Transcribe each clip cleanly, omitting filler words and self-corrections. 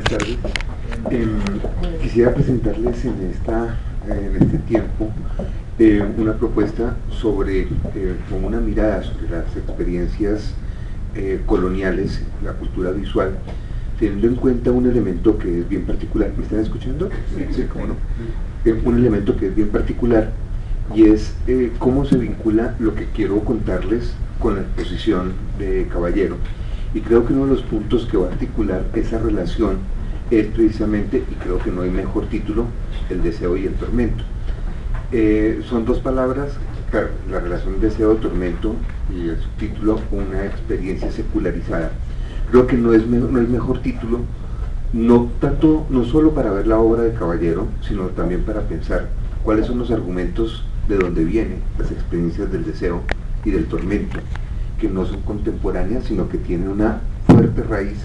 Buenas tardes. Quisiera presentarles en este tiempo una propuesta sobre, con una mirada sobre las experiencias coloniales, la cultura visual, teniendo en cuenta un elemento que es bien particular. ¿Me están escuchando? Sí, cómo no. Un elemento que es bien particular, y es cómo se vincula lo que quiero contarles con la exposición de Caballero. Y creo que uno de los puntos que va a articular esa relación es precisamente, y creo que no hay mejor título, el deseo y el tormento. Son dos palabras, claro, la relación deseo-tormento y el subtítulo, una experiencia secularizada. Creo que no es mejor título, no solo para ver la obra de Caballero, sino también para pensar cuáles son los argumentos de dónde vienen las experiencias del deseo y del tormento, que no son contemporáneas, sino que tienen una fuerte raíz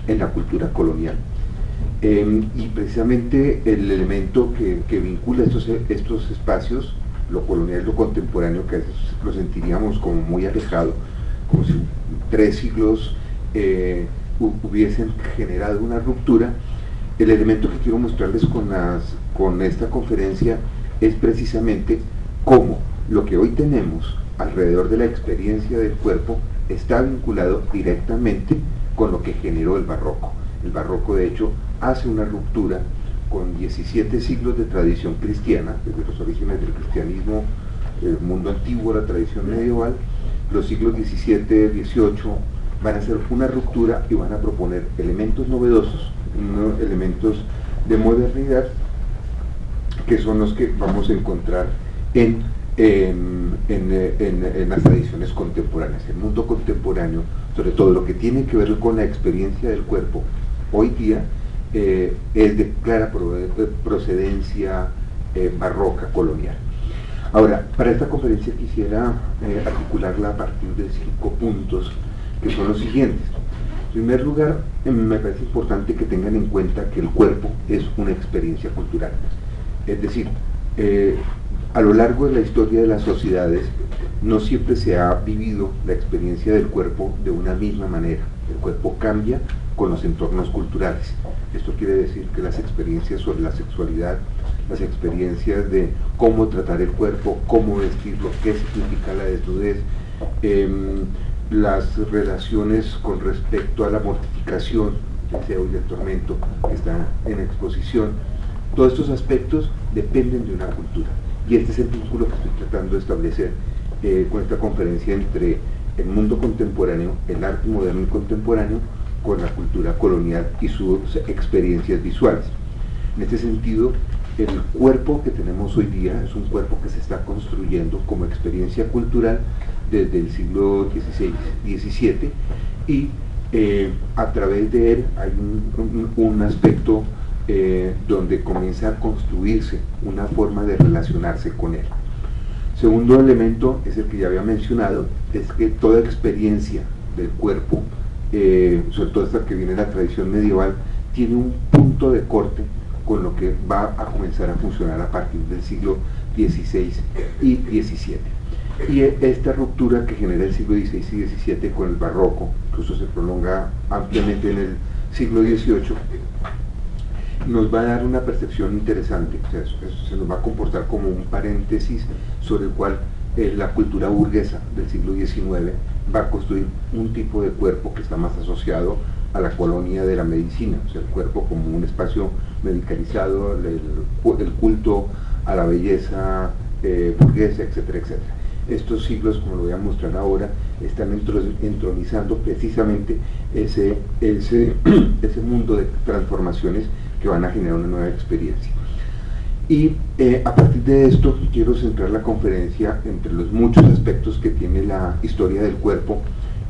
en la cultura colonial. Y precisamente el elemento que vincula estos espacios, lo colonial y lo contemporáneo, que a veces lo sentiríamos como muy alejado, como si 3 siglos hubiesen generado una ruptura. El elemento que quiero mostrarles con esta conferencia es precisamente cómo lo que hoy tenemos alrededor de la experiencia del cuerpo está vinculado directamente con lo que generó el barroco. El barroco, de hecho, hace una ruptura con 17 siglos de tradición cristiana, desde los orígenes del cristianismo, el mundo antiguo, la tradición medieval. Los siglos XVII, XVIII van a hacer una ruptura y van a proponer elementos novedosos, elementos de modernidad, que son los que vamos a encontrar en las tradiciones contemporáneas. El mundo contemporáneo, sobre todo lo que tiene que ver con la experiencia del cuerpo, hoy día es de clara procedencia barroca, colonial. Ahora, para esta conferencia quisiera articularla a partir de 5 puntos, que son los siguientes. En primer lugar, me parece importante que tengan en cuenta que el cuerpo es una experiencia cultural. Es decir, a lo largo de la historia de las sociedades no siempre se ha vivido la experiencia del cuerpo de una misma manera. El cuerpo cambia con los entornos culturales. Esto quiere decir que las experiencias sobre la sexualidad, las experiencias de cómo tratar el cuerpo, cómo vestirlo, qué significa la desnudez, las relaciones con respecto a la mortificación, el deseo y el tormento que están en exposición, todos estos aspectos dependen de una cultura. Y este es el vínculo que estoy tratando de establecer con esta conferencia entre el mundo contemporáneo, el arte moderno y contemporáneo, con la cultura colonial y sus experiencias visuales. En este sentido, el cuerpo que tenemos hoy día es un cuerpo que se está construyendo como experiencia cultural desde el siglo XVI, XVII, y a través de él hay un aspecto donde comienza a construirse una forma de relacionarse con él. Segundo elemento es el que ya había mencionado, es que toda experiencia del cuerpo, sobre todo esta que viene de la tradición medieval, tiene un punto de corte con lo que va a comenzar a funcionar a partir del siglo XVI y XVII. Y esta ruptura que genera el siglo XVI y XVII con el barroco, incluso se prolonga ampliamente en el siglo XVIII, nos va a dar una percepción interesante. O sea, eso se nos va a comportar como un paréntesis sobre el cual la cultura burguesa del siglo XIX va a construir un tipo de cuerpo que está más asociado a la colonia de la medicina, o sea, el cuerpo como un espacio medicalizado, el culto a la belleza burguesa, etcétera, etcétera. Estos siglos, como lo voy a mostrar ahora, están entronizando precisamente ese mundo de transformaciones que van a generar una nueva experiencia. Y a partir de esto quiero centrar la conferencia entre los muchos aspectos que tiene la historia del cuerpo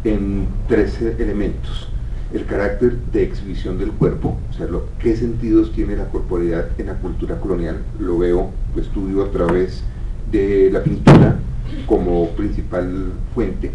en 13 elementos. El carácter de exhibición del cuerpo, o sea, qué sentidos tiene la corporeidad en la cultura colonial. Lo estudio a través de la pintura como principal fuente.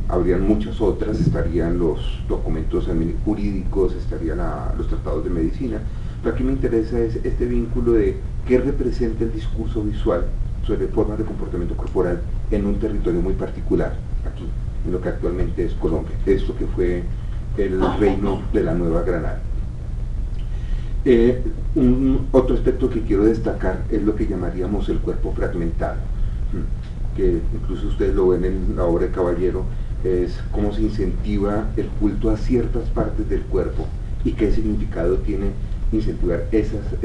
Habrían muchas otras, estarían los documentos jurídicos, estarían los tratados de medicina, pero aquí me interesa es este vínculo de qué representa el discurso visual sobre formas de comportamiento corporal en un territorio muy particular, aquí, en lo que actualmente es Colombia, esto que fue el reino de la Nueva Granada. Otro aspecto que quiero destacar es lo que llamaríamos el cuerpo fragmentado, que incluso ustedes lo ven en la obra de Caballero, es cómo se incentiva el culto a ciertas partes del cuerpo y qué significado tiene incentivar esos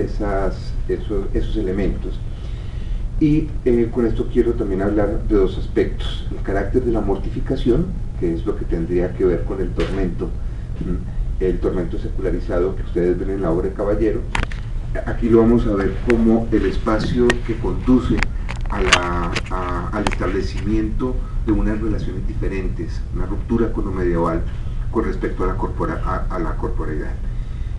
elementos. Y con esto quiero también hablar de dos aspectos: el carácter de la mortificación, que es lo que tendría que ver con el tormento secularizado que ustedes ven en la obra de Caballero. Aquí lo vamos a ver como el espacio que conduce al establecimiento de unas relaciones diferentes, una ruptura con lo medieval con respecto a la corporeidad.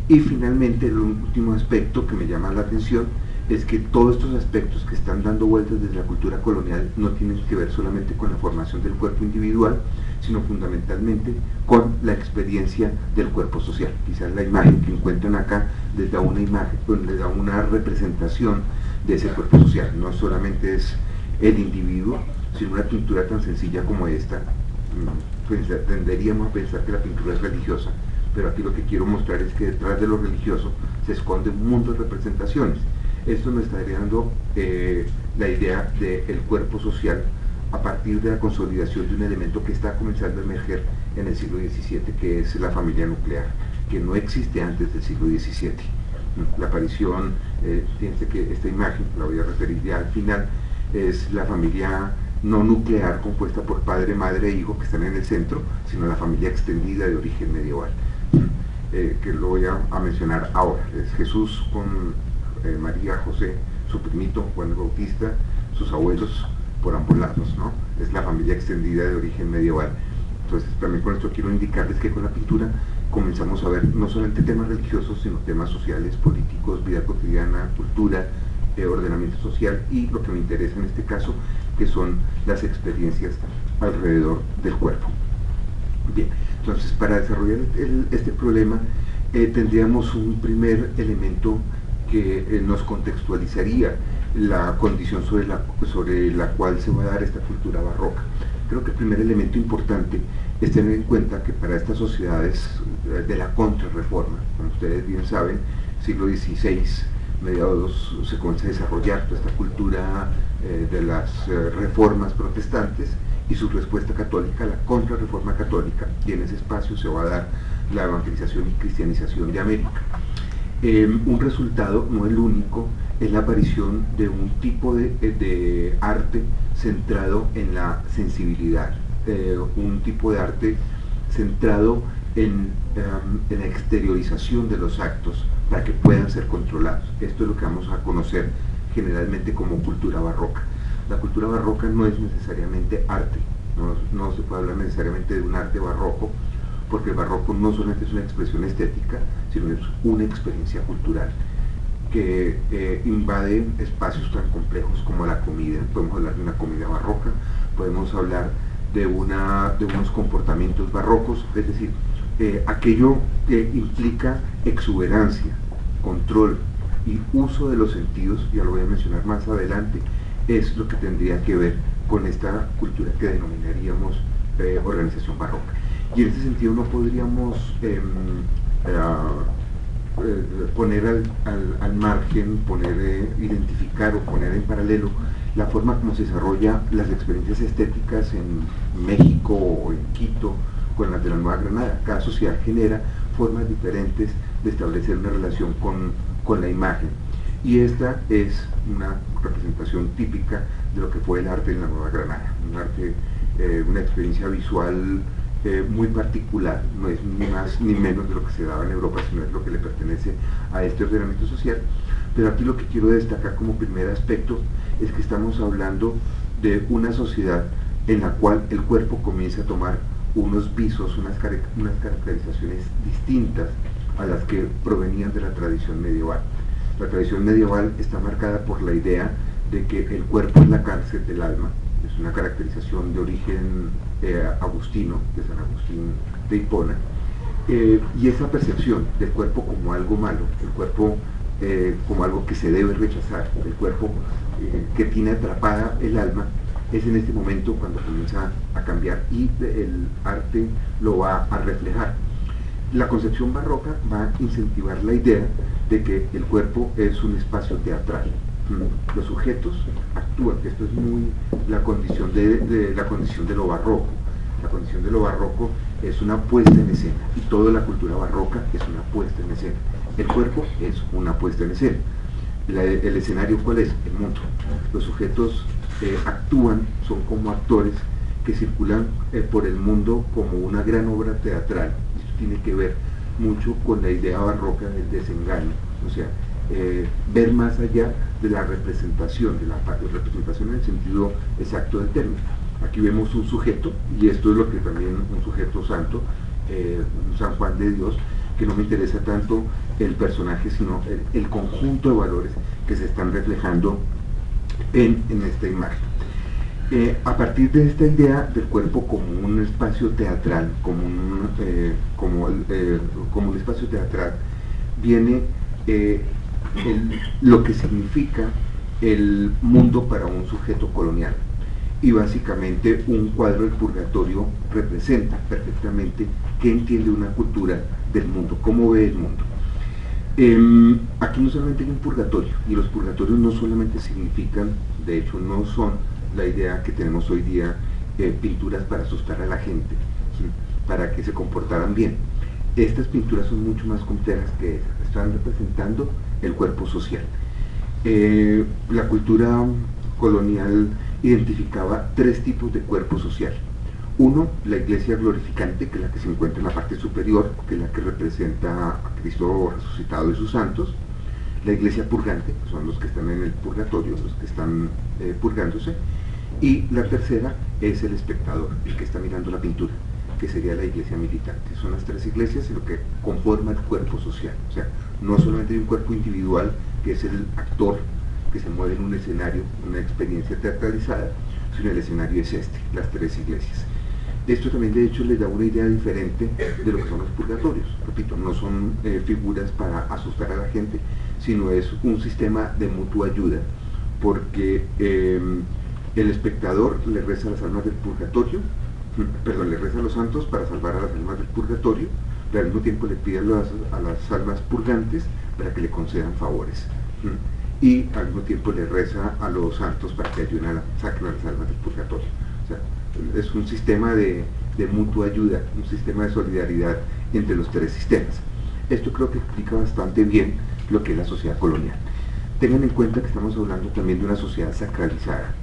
Y finalmente, el último aspecto que me llama la atención es que todos estos aspectos que están dando vueltas desde la cultura colonial no tienen que ver solamente con la formación del cuerpo individual, sino fundamentalmente con la experiencia del cuerpo social. Quizás la imagen que encuentran acá les da una representación de ese cuerpo social. No solamente es el individuo, sino una pintura tan sencilla como esta. Pues tenderíamos a pensar que la pintura es religiosa, pero aquí lo que quiero mostrar es que detrás de lo religioso se esconde un mundo de representaciones. Esto me está dando la idea del cuerpo social a partir de la consolidación de un elemento que está comenzando a emerger en el siglo XVII, que es la familia nuclear, que no existe antes del siglo XVII. La aparición, fíjense que esta imagen, la voy a referir ya al final, es la familia no nuclear compuesta por padre, madre e hijo que están en el centro, sino la familia extendida de origen medieval, que lo voy a mencionar ahora. Es Jesús con María, José, su primito Juan el Bautista, sus abuelos por ambos lados, ¿no? Es la familia extendida de origen medieval. Entonces también con esto quiero indicarles que con la pintura comenzamos a ver no solamente temas religiosos, sino temas sociales, políticos, vida cotidiana, cultura, ordenamiento social, y lo que me interesa en este caso, que son las experiencias alrededor del cuerpo. Bien, entonces para desarrollar este problema tendríamos un primer elemento que nos contextualizaría la condición sobre la cual se va a dar esta cultura barroca. Creo que el primer elemento importante es tener en cuenta que para estas sociedades de la contrarreforma, como ustedes bien saben, siglo XVI, mediados, se comienza a desarrollar toda esta cultura de las reformas protestantes y su respuesta católica, la contrarreforma católica, y en ese espacio se va a dar la evangelización y cristianización de América. Un resultado, no el único, es la aparición de un tipo de arte centrado en la sensibilidad, un tipo de arte centrado en la exteriorización de los actos para que puedan ser controlados. Esto es lo que vamos a conocer generalmente como cultura barroca. La cultura barroca no es necesariamente arte, no se puede hablar necesariamente de un arte barroco, porque el barroco no solamente es una expresión estética, sino es una experiencia cultural que invade espacios tan complejos como la comida. Podemos hablar de una comida barroca, podemos hablar de unos comportamientos barrocos, es decir, aquello que implica exuberancia, control y uso de los sentidos, ya lo voy a mencionar más adelante, es lo que tendría que ver con esta cultura que denominaríamos organización barroca. Y en ese sentido no podríamos poner al margen, identificar o poner en paralelo la forma como se desarrolla las experiencias estéticas en México o en Quito con las de la Nueva Granada. Cada sociedad genera formas diferentes de establecer una relación con la imagen, y esta es una representación típica de lo que fue el arte en la Nueva Granada, una experiencia visual muy particular, no es ni más ni menos de lo que se daba en Europa, sino es lo que le pertenece a este ordenamiento social. Pero aquí lo que quiero destacar como primer aspecto es que estamos hablando de una sociedad en la cual el cuerpo comienza a tomar unos visos, unas caracterizaciones distintas a las que provenían de la tradición medieval. La tradición medieval está marcada por la idea de que el cuerpo es la cárcel del alma, es una caracterización de origen agustino, de San Agustín de Hipona, y esa percepción del cuerpo como algo malo, el cuerpo como algo que se debe rechazar, el cuerpo que tiene atrapada el alma, es en este momento cuando comienza a cambiar y el arte lo va a reflejar. La concepción barroca va a incentivar la idea de que el cuerpo es un espacio teatral. Los sujetos actúan, que esto es muy la condición la condición de lo barroco. La condición de lo barroco es una puesta en escena, y toda la cultura barroca es una puesta en escena. El cuerpo es una puesta en escena. El escenario, ¿cuál es? El mundo. Los sujetos actúan, son como actores que circulan por el mundo como una gran obra teatral. Esto tiene que ver mucho con la idea barroca del desengaño, o sea, ver más allá de la representación, de la representación en el sentido exacto del término. Aquí vemos un sujeto, y esto es lo que también un sujeto santo, un San Juan de Dios, que no me interesa tanto el personaje, sino el conjunto de valores que se están reflejando en esta imagen. A partir de esta idea del cuerpo como un espacio teatral, como un espacio teatral, viene lo que significa el mundo para un sujeto colonial. Y básicamente un cuadro del purgatorio representa perfectamente qué entiende una cultura del mundo, cómo ve el mundo. Aquí no solamente hay un purgatorio, y los purgatorios no solamente significan, de hecho no son la idea que tenemos hoy día, pinturas para asustar a la gente, ¿sí?, para que se comportaran bien. Estas pinturas son mucho más complejas que esas, están representando el cuerpo social. La cultura colonial identificaba tres tipos de cuerpo social. Uno, la iglesia glorificante, que es la que se encuentra en la parte superior, que es la que representa a Cristo resucitado y sus santos. La iglesia purgante, que son los que están en el purgatorio, los que están purgándose. Y la tercera es el espectador, el que está mirando la pintura, que sería la iglesia militante. Son las tres iglesias lo que conforma el cuerpo social. O sea, no solamente hay un cuerpo individual, que es el actor que se mueve en un escenario, una experiencia teatralizada, sino el escenario es las tres iglesias. Esto también de hecho les da una idea diferente de lo que son los purgatorios. Repito, no son figuras para asustar a la gente, sino es un sistema de mutua ayuda, porque el espectador le reza a las almas del purgatorio, le reza a los santos para salvar a las almas del purgatorio, pero al mismo tiempo le pide a las almas purgantes para que le concedan favores. Y al mismo tiempo le reza a los santos para que ayuden saquen a las almas del purgatorio. O sea, es un sistema de mutua ayuda, un sistema de solidaridad entre los tres sistemas. Esto creo que explica bastante bien lo que es la sociedad colonial. Tengan en cuenta que estamos hablando también de una sociedad sacralizada.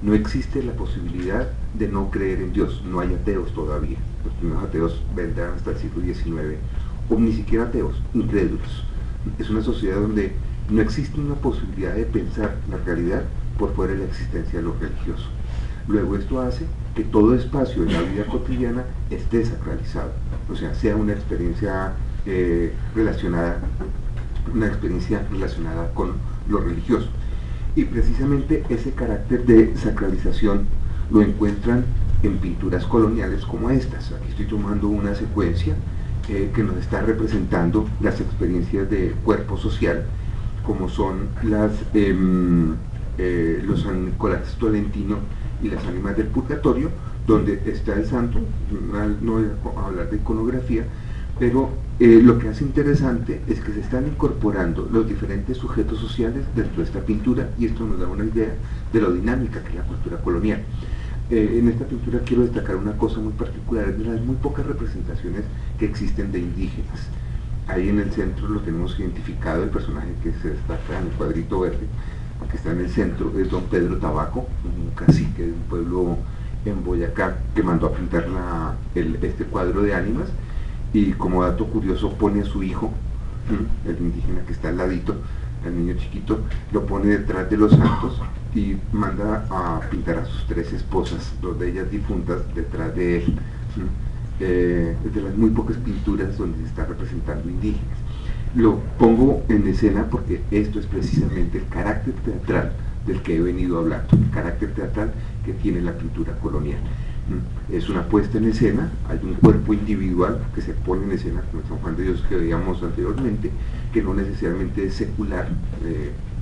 No existe la posibilidad de no creer en Dios, no hay ateos todavía. Los primeros ateos vendrán hasta el siglo XIX, o ni siquiera ateos, incrédulos. Es una sociedad donde no existe una posibilidad de pensar la realidad por fuera de la existencia de lo religioso. Luego esto hace que todo espacio de la vida cotidiana esté sacralizado, o sea una experiencia relacionada con lo religioso. Y precisamente ese carácter de sacralización lo encuentran en pinturas coloniales como estas. Aquí estoy tomando una secuencia que nos está representando las experiencias de cuerpo social, como son los San Nicolás Tolentino y las ánimas del purgatorio, donde está el santo. No voy a hablar de iconografía, pero lo que hace interesante es que se están incorporando los diferentes sujetos sociales dentro de esta pintura, y esto nos da una idea de lo dinámica que es la cultura colonial. En esta pintura quiero destacar una cosa muy particular, es de las muy pocas representaciones que existen de indígenas. Ahí en el centro lo tenemos identificado, el personaje que se destaca en el cuadrito verde, que está en el centro, es don Pedro Tabaco, un cacique de un pueblo en Boyacá, que mandó a pintar este cuadro de ánimas, y como dato curioso pone a su hijo, el indígena que está al ladito, el niño chiquito, lo pone detrás de los santos y manda a pintar a sus tres esposas, dos de ellas difuntas, detrás de él. Es de las muy pocas pinturas donde se está representando indígenas. Lo pongo en escena porque esto es precisamente el carácter teatral del que he venido hablando, el carácter teatral que tiene la pintura colonial. Es una puesta en escena, hay un cuerpo individual que se pone en escena, como el San Juan de Dios que veíamos anteriormente, que no necesariamente es secular,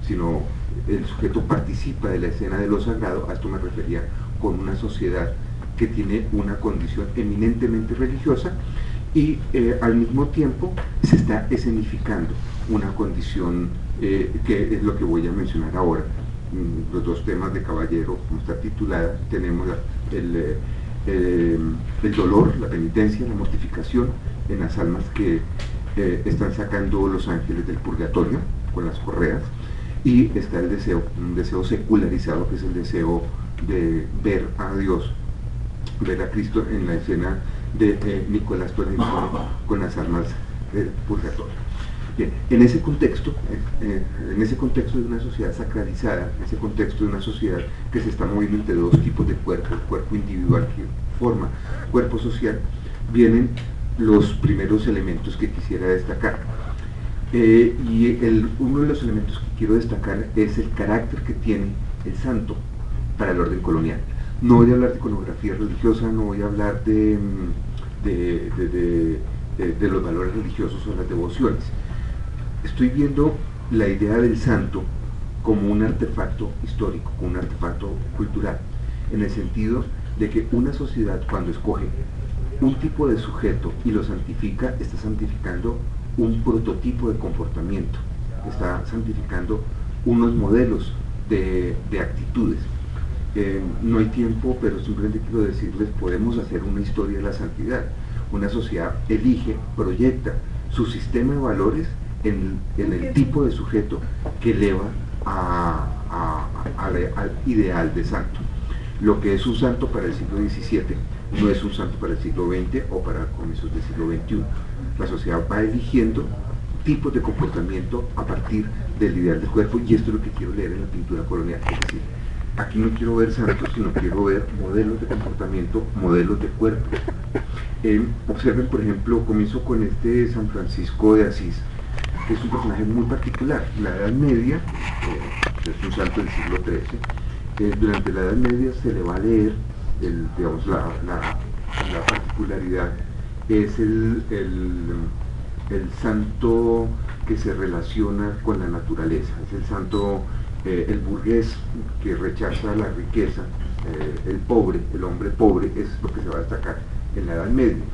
sino el sujeto participa de la escena de lo sagrado. A esto me refería con una sociedad que tiene una condición eminentemente religiosa, y al mismo tiempo se está escenificando una condición que es lo que voy a mencionar ahora. Los dos temas de Caballero, como está titulada, tenemos el dolor, la penitencia, la mortificación en las almas que están sacando los ángeles del purgatorio con las correas, y está el deseo, un deseo secularizado, que es el deseo de ver a Dios, ver a Cristo, en la escena de Nicolás Torrentino con las almas del purgatorio. Bien, en ese contexto de una sociedad sacralizada, en ese contexto de una sociedad que se está moviendo entre dos tipos de cuerpo, el cuerpo individual que forma cuerpo social, vienen los primeros elementos que quisiera destacar. Uno de los elementos que quiero destacar es el carácter que tiene el santo para el orden colonial. No voy a hablar de iconografía religiosa, no voy a hablar de los valores religiosos o las devociones. Estoy viendo la idea del santo como un artefacto histórico, como un artefacto cultural, en el sentido de que una sociedad, cuando escoge un tipo de sujeto y lo santifica, está santificando un prototipo de comportamiento, está santificando unos modelos de actitudes. No hay tiempo, pero simplemente quiero decirles, podemos hacer una historia de la santidad. Una sociedad elige, proyecta su sistema de valores en el tipo de sujeto que eleva al ideal de santo. Lo que es un santo para el siglo XVII no es un santo para el siglo XX o para comienzos del siglo XXI. La sociedad va eligiendo tipos de comportamiento a partir del ideal del cuerpo, y esto es lo que quiero leer en la pintura colonial. Es decir, aquí no quiero ver santos, sino quiero ver modelos de comportamiento, modelos de cuerpo. Observen, por ejemplo, comienzo con este San Francisco de Asís, que es un personaje muy particular. La Edad Media, es un santo del siglo XIII, durante la Edad Media se le va a leer, la particularidad es el santo que se relaciona con la naturaleza, es el santo, el burgués que rechaza la riqueza, el pobre, el hombre pobre, es lo que se va a destacar en la Edad Media.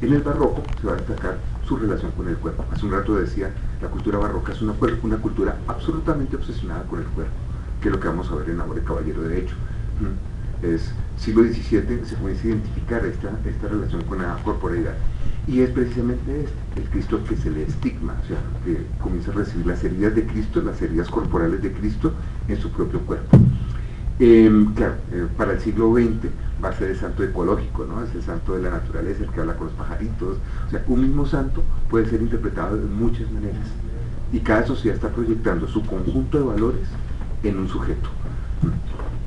En el barroco se va a destacar su relación con el cuerpo. Hace un rato decía, la cultura barroca es una cultura absolutamente obsesionada con el cuerpo, que es lo que vamos a ver en la obra de Caballero de Hecho. Es siglo XVII, se comienza a identificar esta relación con la corporeidad, y es precisamente el Cristo que se le estigma, o sea, que comienza a recibir las heridas de Cristo, las heridas corporales de Cristo en su propio cuerpo. Claro, para el siglo XX va a ser el santo ecológico, ¿no? Es el santo de la naturaleza, el que habla con los pajaritos. O sea, un mismo santo puede ser interpretado de muchas maneras, y cada sociedad está proyectando su conjunto de valores en un sujeto.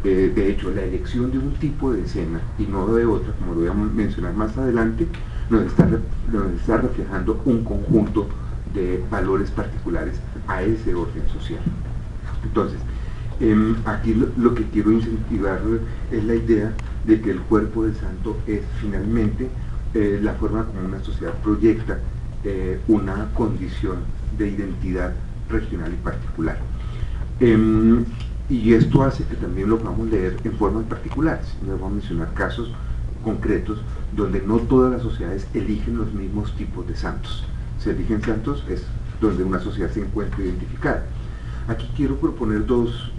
De hecho, la elección de un tipo de escena y no de otra, como lo voy a mencionar más adelante, nos está reflejando un conjunto de valores particulares a ese orden social. Entonces, aquí lo que quiero incentivar es la idea de que el cuerpo del santo es finalmente la forma como una sociedad proyecta una condición de identidad regional y particular. Y esto hace que también lo podamos leer en formas particulares. Les voy a mencionar casos concretos donde no todas las sociedades eligen los mismos tipos de santos. Se eligen santos es donde una sociedad se encuentra identificada. Aquí quiero proponer dos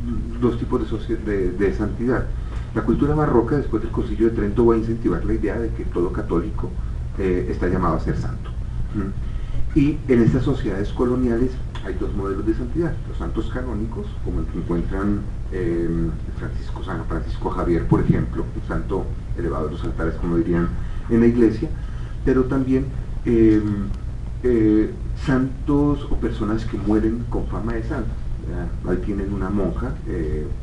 tipos de santidad. La cultura barroca, después del Concilio de Trento, va a incentivar la idea de que todo católico está llamado a ser santo. Y en estas sociedades coloniales hay dos modelos de santidad: los santos canónicos, como el que encuentran San Francisco Javier, por ejemplo, un santo elevado a los altares, como dirían en la iglesia, pero también santos o personas que mueren con fama de santos. Ahí tienen una monja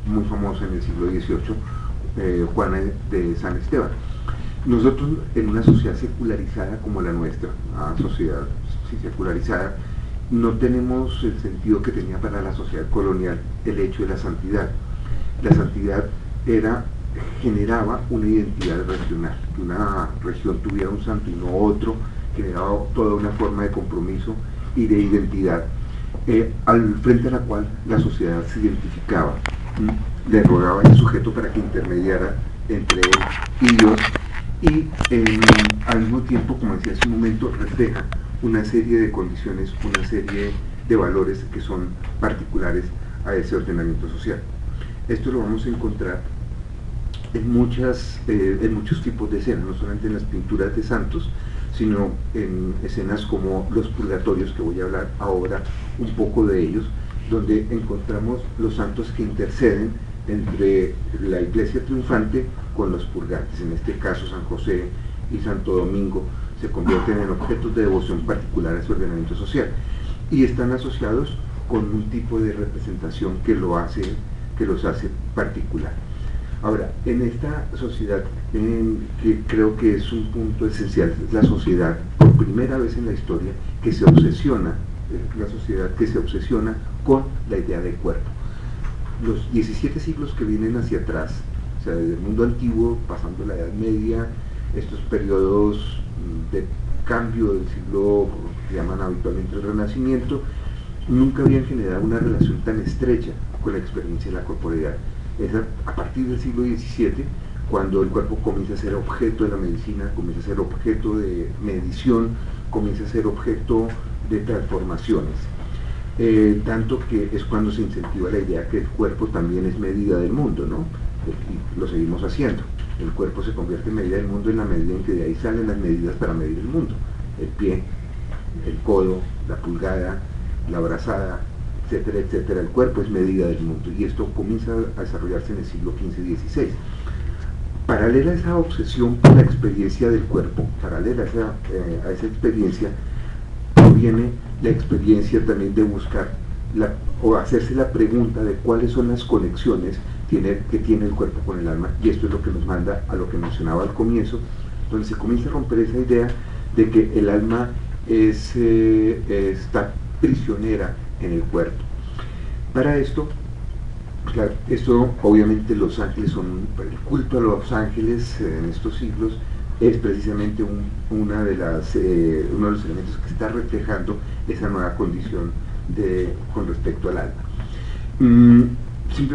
muy famosa en el siglo XVIII, Juana de San Esteban. Nosotros, en una sociedad secularizada como la nuestra, una sociedad secularizada, no tenemos el sentido que tenía para la sociedad colonial el hecho de la santidad. La santidad generaba una identidad regional, que una región tuviera un santo y no otro, generaba toda una forma de compromiso y de identidad, al frente a la cual la sociedad se identificaba. Le rogaba al sujeto para que intermediara entre él y Dios, y al mismo tiempo, como decía hace un momento, refleja una serie de condiciones, una serie de valores que son particulares a ese ordenamiento social. Esto lo vamos a encontrar en muchos tipos de escenas, no solamente en las pinturas de santos, sino en escenas como los purgatorios, que voy a hablar ahora un poco de ellos, donde encontramos los santos que interceden entre la iglesia triunfante con los purgantes. En este caso, San José y Santo Domingo se convierten en objetos de devoción particular a su ordenamiento social y están asociados con un tipo de representación que los hace particular. Ahora, en esta sociedad, que creo que es un punto esencial, es la sociedad, por primera vez en la historia, que se obsesiona, la sociedad que se obsesiona con la idea del cuerpo. Los 17 siglos que vienen hacia atrás, o sea, desde el mundo antiguo, pasando la Edad Media, estos periodos de cambio del siglo que llaman habitualmente el Renacimiento, nunca habían generado una relación tan estrecha con la experiencia de la corporeidad. Es a partir del siglo XVII cuando el cuerpo comienza a ser objeto de la medicina, comienza a ser objeto de medición, comienza a ser objeto de transformaciones. Tanto que es cuando se incentiva la idea que el cuerpo también es medida del mundo, ¿no? Y lo seguimos haciendo. El cuerpo se convierte en medida del mundo en la medida en que de ahí salen las medidas para medir el mundo. El pie, el codo, la pulgada, la brazada, etcétera, etcétera. El cuerpo es medida del mundo y esto comienza a desarrollarse en el siglo XV-XVI. Paralela a esa obsesión por la experiencia del cuerpo, paralela a esa experiencia, viene la experiencia también de buscar o hacerse la pregunta de cuáles son las conexiones que tiene el cuerpo con el alma, y esto es lo que nos manda a lo que mencionaba al comienzo, donde se comienza a romper esa idea de que el alma está prisionera en el cuerpo. Para esto, claro, esto obviamente los ángeles el culto a los ángeles en estos siglos es precisamente uno de los elementos que está reflejando esa nueva condición con respecto al alma.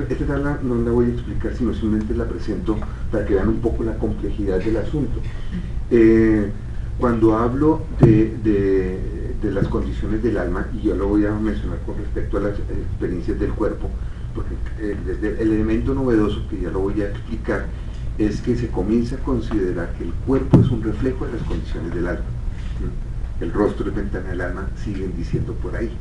Esta tabla no la voy a explicar, sino simplemente la presento para que vean un poco la complejidad del asunto. Cuando hablo de las condiciones del alma, y yo lo voy a mencionar con respecto a las experiencias del cuerpo, porque el elemento novedoso que ya lo voy a explicar es que se comienza a considerar que el cuerpo es un reflejo de las condiciones del alma. El rostro es ventana del alma, siguen diciendo por ahí.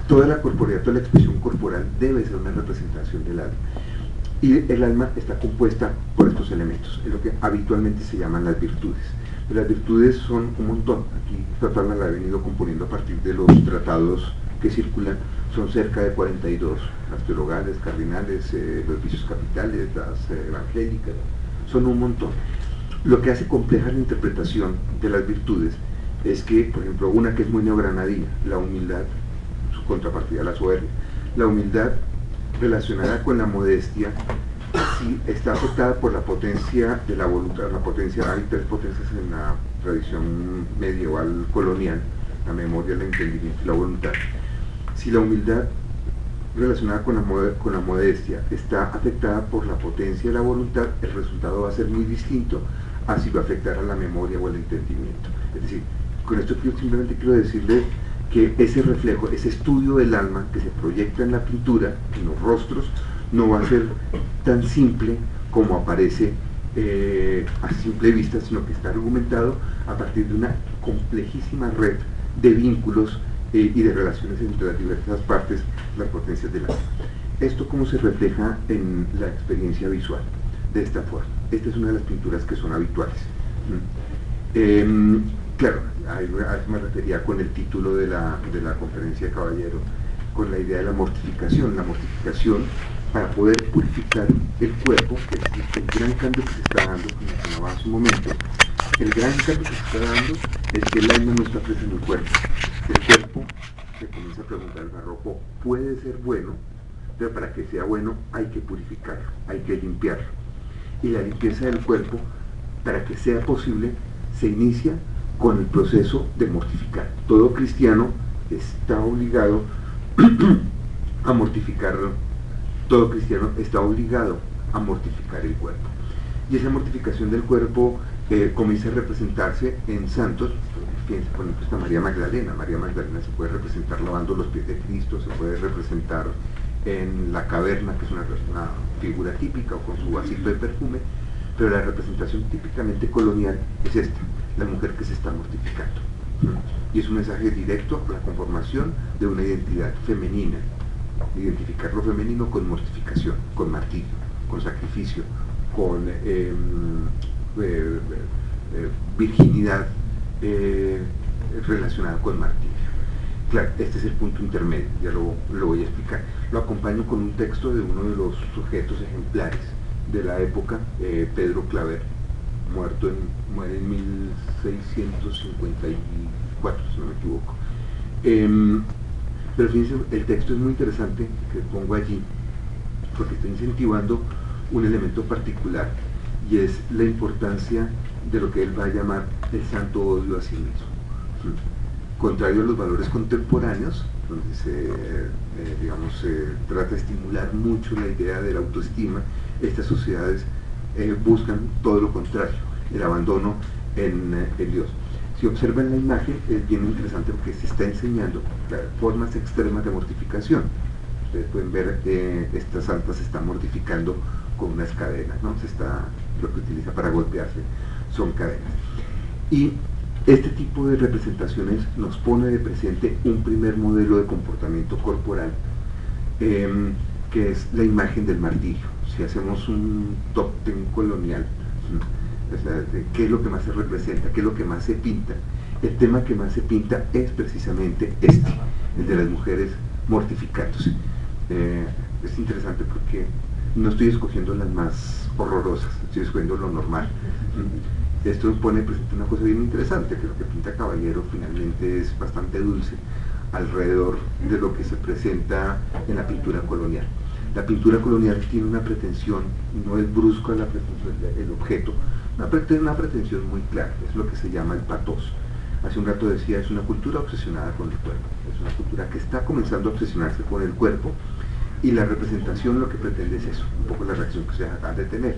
Toda la corporeidad, toda la expresión corporal debe ser una representación del alma. Y el alma está compuesta por estos elementos, es lo que habitualmente se llaman las virtudes. Las virtudes son un montón. Aquí esta tabla la he venido componiendo a partir de los tratados que circulan, son cerca de 42, las teologales, cardinales, los vicios capitales, las evangélicas, son un montón. Lo que hace compleja la interpretación de las virtudes es que, por ejemplo, una que es muy neogranadina, la humildad, su contrapartida, la soberbia. La humildad relacionada con la modestia, si está afectada por la potencia de la voluntad. Hay tres potencias en la tradición medieval colonial: la memoria, el entendimiento y la voluntad. Si la humildad relacionada con la modestia está afectada por la potencia de la voluntad, el resultado va a ser muy distinto a si va a afectar a la memoria o el entendimiento. Es decir, con esto simplemente quiero decirles que ese reflejo, ese estudio del alma que se proyecta en la pintura, en los rostros, no va a ser tan simple como aparece a simple vista, sino que está argumentado a partir de una complejísima red de vínculos y de relaciones entre las diversas partes, las potencias del alma. Esto cómo se refleja en la experiencia visual, de esta forma. Esta es una de las pinturas que son habituales. Claro, me refería con el título de la conferencia de Caballero, con la idea de la mortificación. La mortificación para poder purificar el cuerpo, que es el gran cambio que se está dando, como mencionaba hace un momento. El gran cambio que se está dando es que el alma no está presa en el cuerpo. El cuerpo, se comienza a preguntar el barroco, puede ser bueno, pero para que sea bueno hay que purificarlo, hay que limpiarlo. Y la limpieza del cuerpo, para que sea posible, se inicia con el proceso de mortificar. Todo cristiano está obligado a mortificarlo, todo cristiano está obligado a mortificar el cuerpo. Y esa mortificación del cuerpo comienza a representarse en santos. Fíjense, por ejemplo, está María Magdalena. María Magdalena se puede representar lavando los pies de Cristo, se puede representar en la caverna, que es una figura típica, o con su vasito de perfume, pero la representación típicamente colonial es esta, la mujer que se está mortificando. Y es un mensaje directo a la conformación de una identidad femenina, identificar lo femenino con mortificación, con martirio, con sacrificio, con virginidad relacionada con martirio. Claro, este es el punto intermedio, ya lo voy a explicar. Lo acompaño con un texto de uno de los sujetos ejemplares de la época, Pedro Claver, muere en 1654, si no me equivoco. Pero fíjense, el texto es muy interesante que pongo allí, porque está incentivando un elemento particular, y es la importancia de lo que él va a llamar el santo odio a sí mismo. Contrario a los valores contemporáneos, donde se trata de estimular mucho la idea de la autoestima, estas sociedades buscan todo lo contrario, el abandono en Dios. Si observan la imagen, es bien interesante porque se está enseñando formas extremas de mortificación. Ustedes pueden ver que esta santa se está mortificando con unas cadenas, ¿no? Lo que utiliza para golpearse son cadenas. Y este tipo de representaciones nos pone de presente un primer modelo de comportamiento corporal, que es la imagen del martirio. Si hacemos un top ten colonial, o sea, de qué es lo que más se representa, qué es lo que más se pinta, el tema que más se pinta es precisamente el de las mujeres mortificándose. Es interesante porque no estoy escogiendo las más horrorosas, estoy escogiendo lo normal. Esto pone presente una cosa bien interesante, que lo que pinta Caballero finalmente es bastante dulce alrededor de lo que se presenta en la pintura colonial. La pintura colonial tiene una pretensión, no es brusco la pretensión del objeto, una pretensión muy clara, es lo que se llama el pathos. Hace un rato decía, es una cultura obsesionada con el cuerpo, es una cultura que está comenzando a obsesionarse con el cuerpo, y la representación lo que pretende es eso, un poco la reacción que se acaba de tener,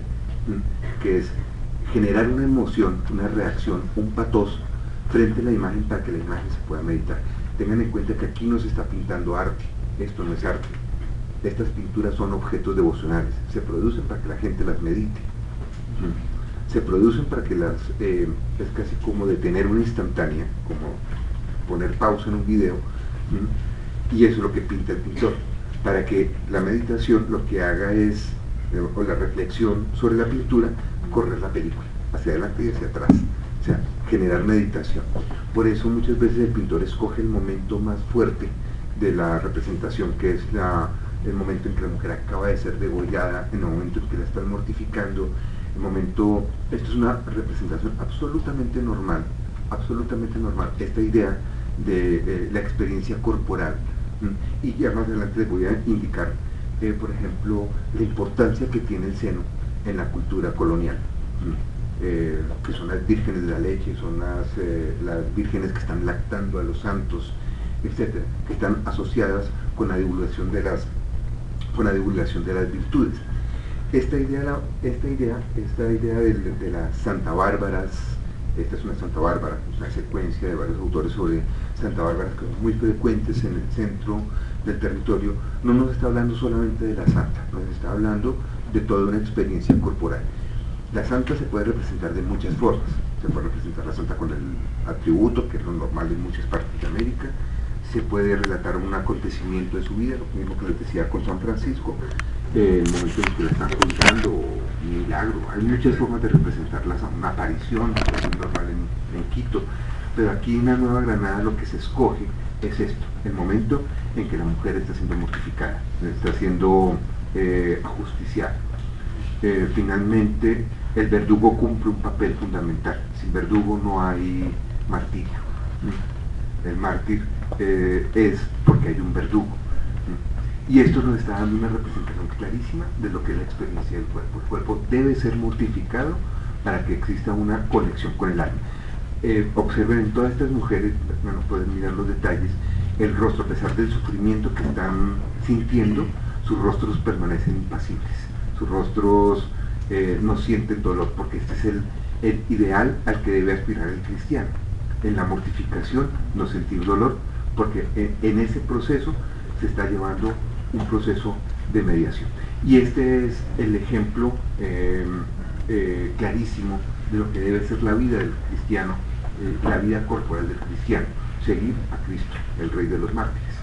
que es generar una emoción, una reacción, un pathos frente a la imagen para que la imagen se pueda meditar. Tengan en cuenta que aquí no se está pintando arte, esto no es arte. Estas pinturas son objetos devocionales, se producen para que la gente las medite, se producen para que es casi como detener una instantánea, como poner pausa en un video, y eso es lo que pinta el pintor, para que la meditación lo que haga es, o la reflexión sobre la pintura, correr la película, hacia adelante y hacia atrás, o sea, generar meditación. Por eso muchas veces el pintor escoge el momento más fuerte de la representación, que es el momento en que la mujer acaba de ser degollada, en el momento en que la están mortificando, esto es una representación absolutamente normal, esta idea de la experiencia corporal. Y ya más adelante les voy a indicar, por ejemplo, la importancia que tiene el seno en la cultura colonial, que son las vírgenes de la leche, son las vírgenes que están lactando a los santos, etcétera, que están asociadas con la divulgación de las virtudes. Esta idea de las Santa Bárbaras, esta es una Santa Bárbara, es una secuencia de varios autores sobre Santa Bárbara que son muy frecuentes en el centro del territorio, no nos está hablando solamente de la santa, nos está hablando de toda una experiencia corporal. La santa se puede representar de muchas formas. Se puede representar la santa con el atributo, que es lo normal en muchas partes de América. Se puede relatar un acontecimiento de su vida, lo mismo que les decía con San Francisco, el momento en que la están contando, un milagro. Hay muchas formas de representarla, una aparición, que es normal en Quito, pero aquí en la Nueva Granada lo que se escoge es esto, el momento en que la mujer está siendo mortificada, está siendo ajusticiada. Finalmente, el verdugo cumple un papel fundamental. Sin verdugo no hay martirio. El mártir es porque hay un verdugo. Y esto nos está dando una representación clarísima de lo que es la experiencia del cuerpo. El cuerpo debe ser mortificado para que exista una conexión con el alma. Observen en todas estas mujeres, bueno, pueden mirar los detalles, el rostro, a pesar del sufrimiento que están sintiendo, sus rostros permanecen impasibles, sus rostros no sienten dolor, porque este es el ideal al que debe aspirar el cristiano. En la mortificación no sentir dolor, porque en ese proceso se está llevando un proceso de mediación. Y este es el ejemplo clarísimo de lo que debe ser la vida del cristiano, la vida corporal del cristiano: seguir a Cristo, el Rey de los mártires.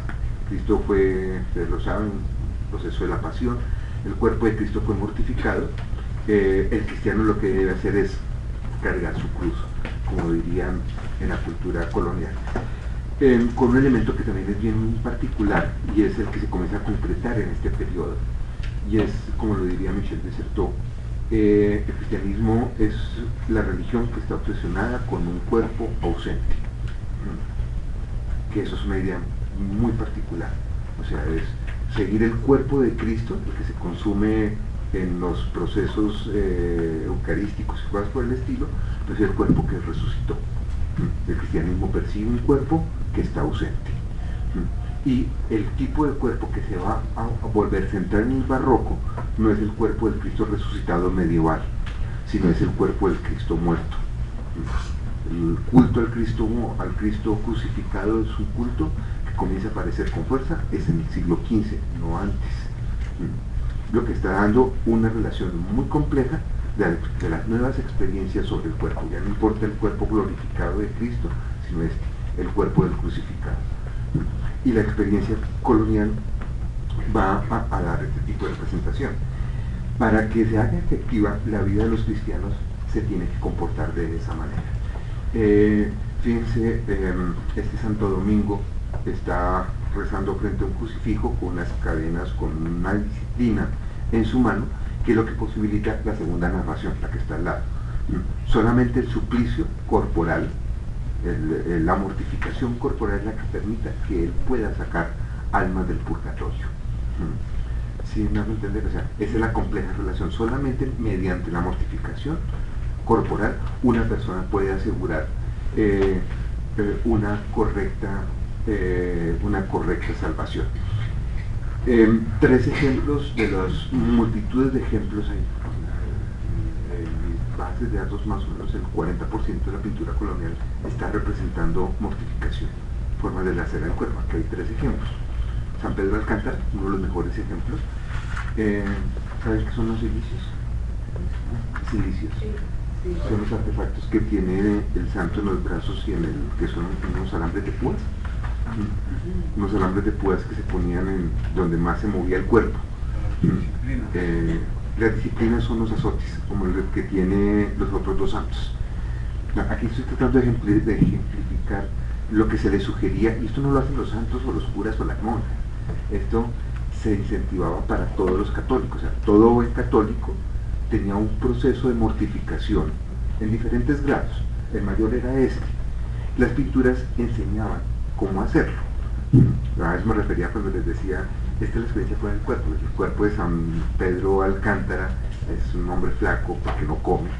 Cristo fue, ustedes lo saben, un proceso de la pasión, el cuerpo de Cristo fue mortificado. El cristiano lo que debe hacer es cargar su cruz, como dirían en la cultura colonial, con un elemento que también es bien particular, y es el que se comienza a concretar en este periodo, y es, como lo diría Michel de Certeau, el cristianismo es la religión que está obsesionada con un cuerpo ausente, que eso es una idea muy particular. O sea, es seguir el cuerpo de Cristo, el que se consume en los procesos eucarísticos y cosas por el estilo, pues el cuerpo que resucitó. El cristianismo persigue un cuerpo que está ausente. Y el tipo de cuerpo que se va a volver central en el barroco no es el cuerpo del Cristo resucitado medieval, sino es el cuerpo del Cristo muerto. El culto al Cristo crucificado es un culto que comienza a aparecer con fuerza, es en el siglo XV, no antes. Lo que está dando una relación muy compleja de las nuevas experiencias sobre el cuerpo. Ya no importa el cuerpo glorificado de Cristo, sino el cuerpo del crucificado. Y la experiencia colonial va a dar este tipo de representación. Para que se haga efectiva la vida de los cristianos, se tiene que comportar de esa manera. Fíjense, este Santo Domingo está rezando frente a un crucifijo con unas cadenas, con una disciplina en su mano, que es lo que posibilita la segunda narración, la que está al lado. Solamente el suplicio corporal, la mortificación corporal es la que permita que él pueda sacar almas del purgatorio. ¿Sí me hago entender? O sea, esa es la compleja relación. Solamente mediante la mortificación corporal una persona puede asegurar una correcta salvación. 3 ejemplos de las multitudes de ejemplos hay. En mis bases de datos, más o menos el 40% de la pintura colonial está representando mortificación, formas de lacerar el cuerpo. Aquí hay 3 ejemplos. San Pedro de Alcántara, uno de los mejores ejemplos. ¿Sabes qué son los cilicios? Cilicios. Sí. Son los artefactos que tiene el santo en los brazos y que son unos alambres de púas. Unos alambres de púas que se ponían en donde más se movía el cuerpo. Las disciplinas son los azotes, como el que tiene los otros 2 santos. Aquí estoy tratando de ejemplificar lo que se le sugería, y esto no lo hacen los santos o los curas o las monjas. Esto se incentivaba para todos los católicos. O sea, todo buen católico tenía un proceso de mortificación en diferentes grados. El mayor era este. Las pinturas enseñaban cómo hacerlo. A veces me refería cuando les decía, esta es la experiencia con el cuerpo. El cuerpo de San Pedro Alcántara es un hombre flaco porque no come,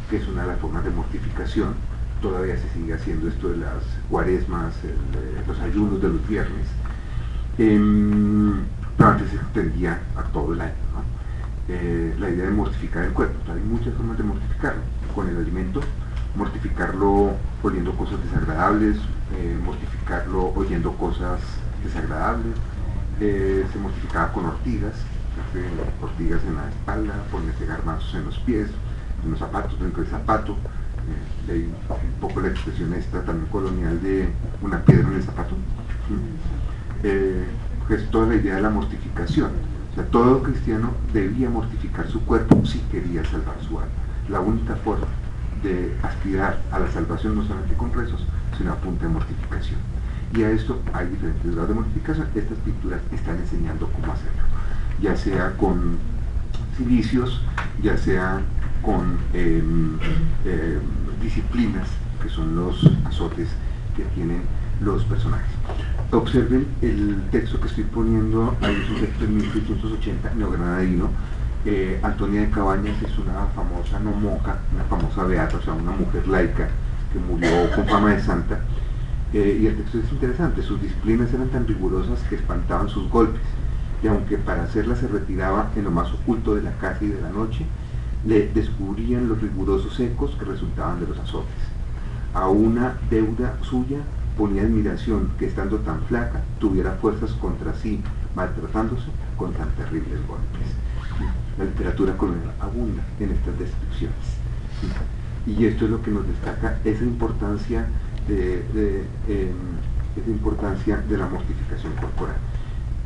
que es una de las formas de mortificación. Todavía se sigue haciendo esto de las cuaresmas, los ayunos de los viernes, pero antes se extendía a todo el año, ¿no? La idea de mortificar el cuerpo. Hay muchas formas de mortificarlo. Con el alimento, mortificarlo oliendo cosas desagradables, mortificarlo oyendo cosas desagradables. Se mortificaba con ortigas en la espalda, ponerse garbanzos en los pies, en los zapatos, dentro del zapato. Leí un poco la expresión esta también colonial de una piedra en el zapato. Es toda la idea de la mortificación. O sea, todo cristiano debía mortificar su cuerpo si quería salvar su alma. La única forma de aspirar a la salvación no solamente con rezos, sino a punta de mortificación. Y a esto hay diferentes grados de mortificación. Estas pinturas están enseñando cómo hacerlo, ya sea con cilicios, ya sea con disciplinas, que son los azotes que tienen los personajes. Observen el texto que estoy poniendo, ahí es un texto de 1680, neogranadino. Antonia de Cabañas es una famosa no monja, una famosa beata, o sea, una mujer laica que murió con fama de santa. Y el texto es interesante. Sus disciplinas eran tan rigurosas que espantaban sus golpes, y aunque para hacerlas se retiraba en lo más oculto de la casa y de la noche, le descubrían los rigurosos ecos que resultaban de los azotes. A una deuda suya ponía admiración que estando tan flaca tuviera fuerzas contra sí, maltratándose con tan terribles golpes. La literatura colonial abunda en estas descripciones. Y esto es lo que nos destaca esa importancia de la mortificación corporal.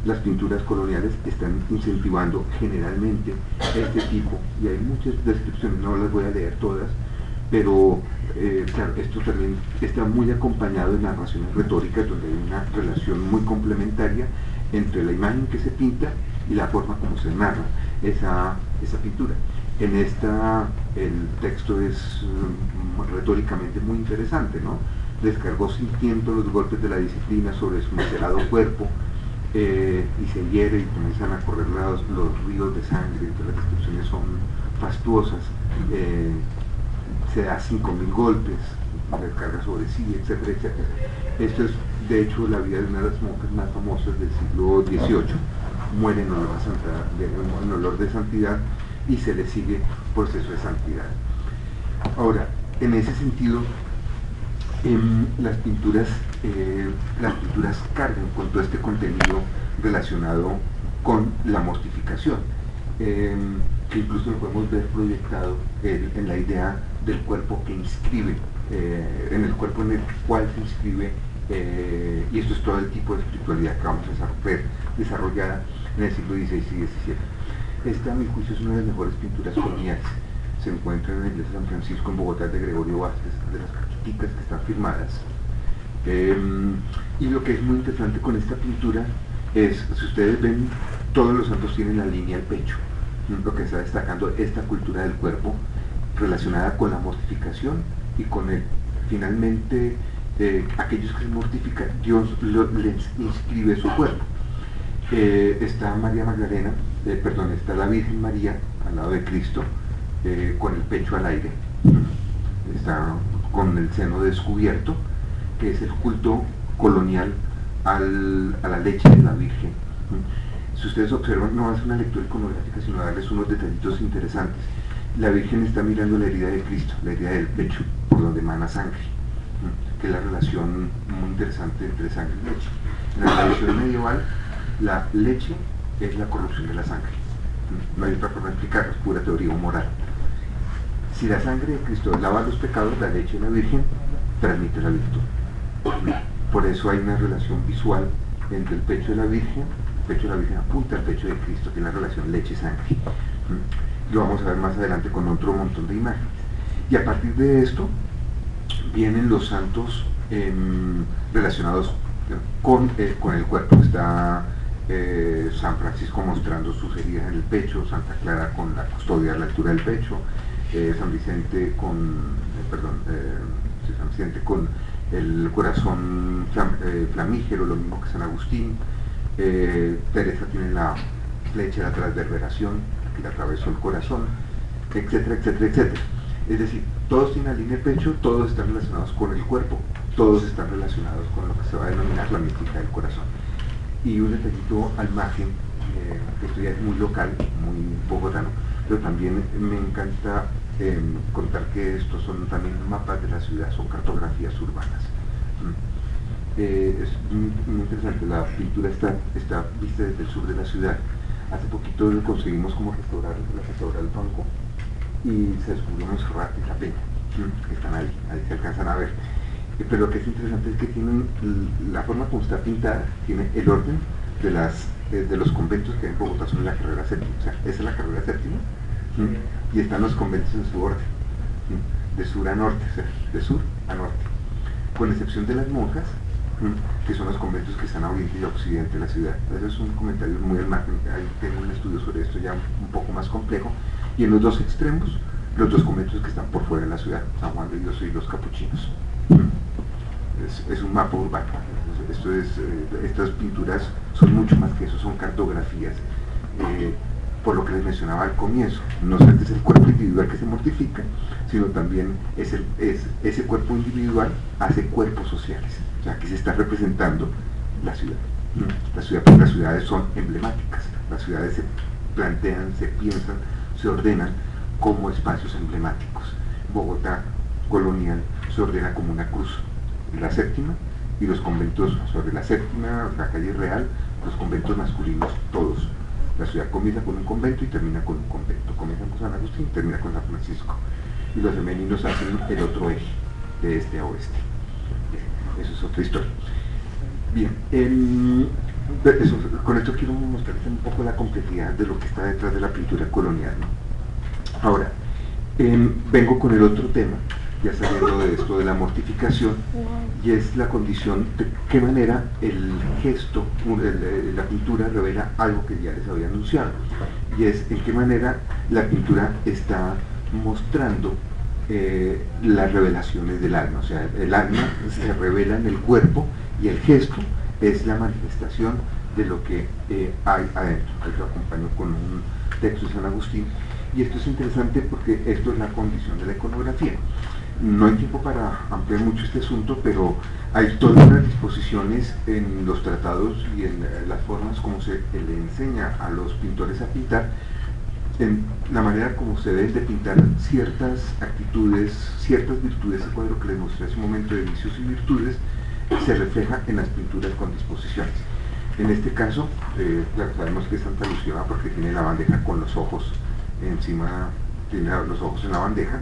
Las pinturas coloniales están incentivando generalmente este tipo, y hay muchas descripciones, no las voy a leer todas, pero claro, esto también está muy acompañado de narraciones retóricas donde hay una relación muy complementaria entre la imagen que se pinta y la forma como se narra esa pintura. En esta el texto es retóricamente muy interesante, ¿no? Descargó sintiendo los golpes de la disciplina sobre su miserado cuerpo, y se hiere y comienzan a correr los ríos de sangre, las descripciones son fastuosas, se da 5.000 golpes, descarga sobre sí, etcétera, etcétera. Esto es de hecho la vida de una de las monjas más famosas del siglo XVIII, muere en olor de santidad y se le sigue proceso de santidad. Ahora, en ese sentido, las pinturas cargan con todo este contenido relacionado con la mortificación, que incluso lo podemos ver proyectado en la idea del cuerpo que inscribe, en el cuerpo en el cual se inscribe, y esto es todo el tipo de espiritualidad que vamos a ver desarrollada en el siglo XVI y XVII. Esta, a mi juicio, es una de las mejores pinturas coloniales. Se encuentra en la iglesia de San Francisco en Bogotá, de Gregorio Vázquez, de las caquiticas que están firmadas. Y lo que es muy interesante con esta pintura es, si ustedes ven, todos los santos tienen la línea del pecho, lo que está destacando esta cultura del cuerpo relacionada con la mortificación y con finalmente aquellos que se mortifican, Dios les inscribe su cuerpo. Está María Magdalena, está la Virgen María al lado de Cristo, con el pecho al aire, está con el seno descubierto, que es el culto colonial a la leche de la Virgen. Si ustedes observan, no hace una lectura iconográfica, sino darles unos detallitos interesantes. La Virgen está mirando la herida de Cristo, la herida del pecho, por donde emana sangre, que es la relación muy interesante entre sangre y leche. En la tradición medieval, la leche es la corrupción de la sangre. No hay otra forma de explicarlo, es pura teoría moral. Si la sangre de Cristo lava los pecados, la leche de la Virgen transmite la virtud. Por eso hay una relación visual entre el pecho de la Virgen apunta al pecho de Cristo, que es la relación leche-sangre. Lo vamos a ver más adelante con otro montón de imágenes. Y a partir de esto vienen los santos relacionados con el cuerpo. Está San Francisco mostrando sus heridas en el pecho, Santa Clara con la custodia a la altura del pecho, San Vicente con el corazón flamígero, lo mismo que San Agustín. Teresa tiene la flecha de la transverberación que le atravesó el corazón, etcétera, etcétera, etcétera. Es decir, todos tienen la línea del pecho, todos están relacionados con el cuerpo, todos están relacionados con lo que se va a denominar la mística del corazón. Y un detallito al margen, que esto ya es muy local, muy bogotano, pero también me encanta contar que estos son también mapas de la ciudad, son cartografías urbanas. Es muy interesante, la pintura está vista desde el sur de la ciudad. Hace poquito lo conseguimos como restaurar el banco y se descubrió Monserrate y La Peña, que están ahí se alcanzan a ver. Pero lo que es interesante es que tienen la forma como está pintada, tiene el orden de los conventos que hay en Bogotá, son la carrera séptima, o sea, esa es la carrera séptima, y están los conventos en su orden, de sur a norte, o sea, de sur a norte, con excepción de las monjas, que son los conventos que están a oriente y a occidente de la ciudad. Eso es un comentario muy al margen, ahí tengo un estudio sobre esto ya un poco más complejo, y en los dos extremos, los dos conventos que están por fuera de la ciudad, San Juan de Dios y los capuchinos. Es un mapa urbano. Estas pinturas son mucho más que eso, son cartografías, por lo que les mencionaba al comienzo. No solamente es el cuerpo individual que se mortifica, sino también ese cuerpo individual hace cuerpos sociales. O sea, aquí se está representando la ciudad. Porque las ciudades son emblemáticas, las ciudades se plantean, se piensan, se ordenan como espacios emblemáticos. Bogotá colonial se ordena como una cruz, la séptima, y los conventos sobre la séptima, la calle Real, los conventos masculinos todos. La ciudad comienza con un convento y termina con un convento. Comienza con San Agustín y termina con San Francisco. Y los femeninos hacen el otro eje, de este a oeste. Eso es otra historia. Bien, con esto quiero mostrarles un poco la complejidad de lo que está detrás de la pintura colonial, ¿no? Ahora, vengo con el otro tema, ya saliendo de esto de la mortificación, y es la condición de qué manera el gesto, la pintura revela algo que ya les había anunciado, y es en qué manera la pintura está mostrando las revelaciones del alma. O sea, el alma se revela en el cuerpo y el gesto es la manifestación de lo que hay adentro. Ahí lo acompaño con un texto de San Agustín, y esto es interesante porque esto es la condición de la iconografía. No hay tiempo para ampliar mucho este asunto, pero hay todas las disposiciones en los tratados y en las formas como se le enseña a los pintores a pintar, en la manera como se deben de pintar ciertas actitudes, ciertas virtudes. El cuadro que les mostré hace un momento de vicios y virtudes se refleja en las pinturas con disposiciones. En este caso, claro, sabemos que es Santa Lucía porque tiene la bandeja con los ojos encima, tiene los ojos en la bandeja,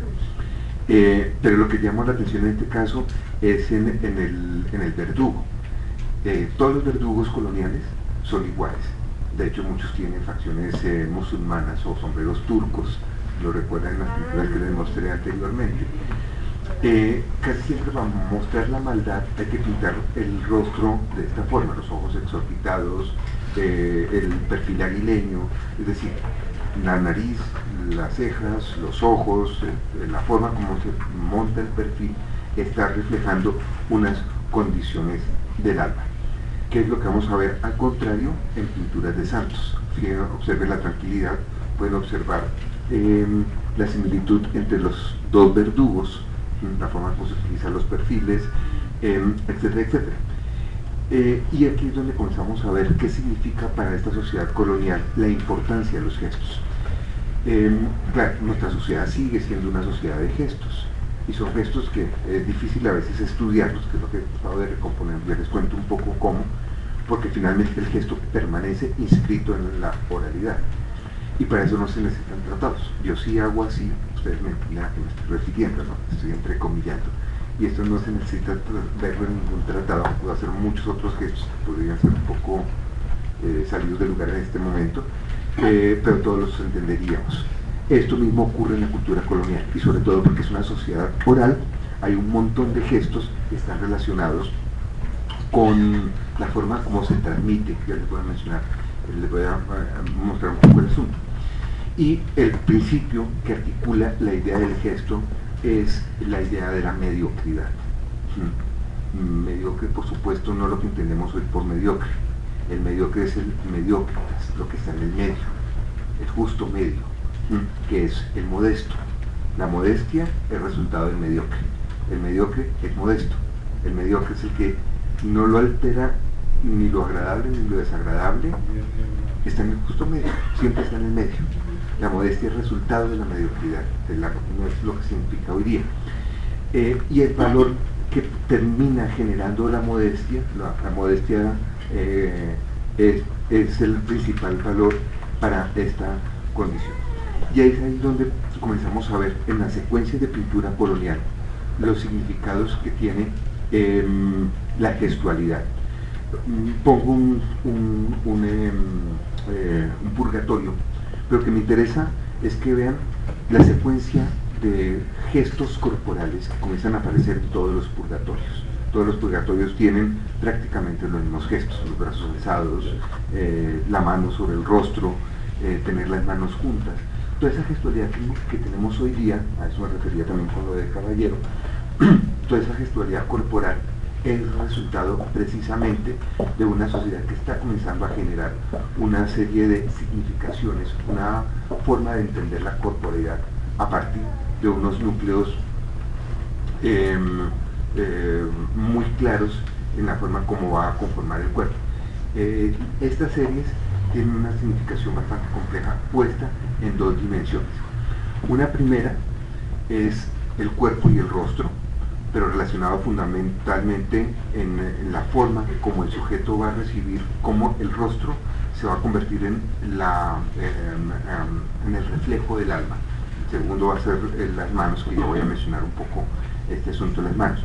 pero lo que llama la atención en este caso es en el verdugo. Todos los verdugos coloniales son iguales. De hecho, muchos tienen facciones musulmanas o sombreros turcos, lo recuerdan en las pinturas que les mostré anteriormente. Casi siempre para mostrar la maldad hay que pintar el rostro de esta forma, los ojos exorbitados, el perfil aguileño, es decir, la nariz, las cejas, los ojos, la forma como se monta el perfil está reflejando unas condiciones del alma. ¿Qué es lo que vamos a ver al contrario en pinturas de santos? Si observen la tranquilidad, pueden observar la similitud entre los dos verdugos, la forma como se utilizan los perfiles, etcétera, etcétera. Y aquí es donde comenzamos a ver qué significa para esta sociedad colonial la importancia de los gestos. Claro, nuestra sociedad sigue siendo una sociedad de gestos, y son gestos que es difícil a veces estudiarlos, que es lo que he tratado de recomponer. Ya les cuento un poco cómo, porque finalmente el gesto permanece inscrito en la oralidad, y para eso no se necesitan tratados. Yo sí hago así, ustedes me dirán que me estoy refiriendo, ¿no? Estoy entrecomillando, y esto no se necesita verlo en ningún tratado. Puedo hacer muchos otros gestos que podrían ser un poco salidos de lugar en este momento, pero todos los entenderíamos. Esto mismo ocurre en la cultura colonial, y sobre todo porque es una sociedad oral, hay un montón de gestos que están relacionados con la forma como se transmite. Ya les voy a mencionar, les voy a mostrar un poco el asunto. Y el principio que articula la idea del gesto es la idea de la mediocridad. Mediocre, por supuesto, no lo que entendemos hoy por mediocre. El mediocre es el mediocre, es lo que está en el medio, el justo medio, que es el modesto. La modestia es resultado del mediocre. El mediocre es modesto. El mediocre es el que no lo altera ni lo agradable ni lo desagradable, está en el justo medio, siempre está en el medio. La modestia es resultado de la mediocridad, no es lo que significa hoy día. Y el valor que termina generando la modestia es el principal valor para esta condición. Y ahí es ahí donde comenzamos a ver en la secuencia de pintura colonial los significados que tiene la gestualidad. Pongo un purgatorio, pero que me interesa es que vean la secuencia de gestos corporales que comienzan a aparecer en todos los purgatorios. Todos los purgatorios tienen prácticamente los mismos gestos: los brazos alzados, la mano sobre el rostro, tener las manos juntas. Toda esa gestualidad que tenemos hoy día, a eso me refería también con lo de caballero, toda esa gestualidad corporal es el resultado precisamente de una sociedad que está comenzando a generar una serie de significaciones, una forma de entender la corporeidad a partir de unos núcleos muy claros en la forma como va a conformar el cuerpo. Estas series tienen una significación bastante compleja, puesta en dos dimensiones. Una primera es el cuerpo y el rostro, pero relacionado fundamentalmente en la forma como el sujeto va a recibir, cómo el rostro se va a convertir en el reflejo del alma. El segundo va a ser las manos, que yo voy a mencionar un poco este asunto de las manos.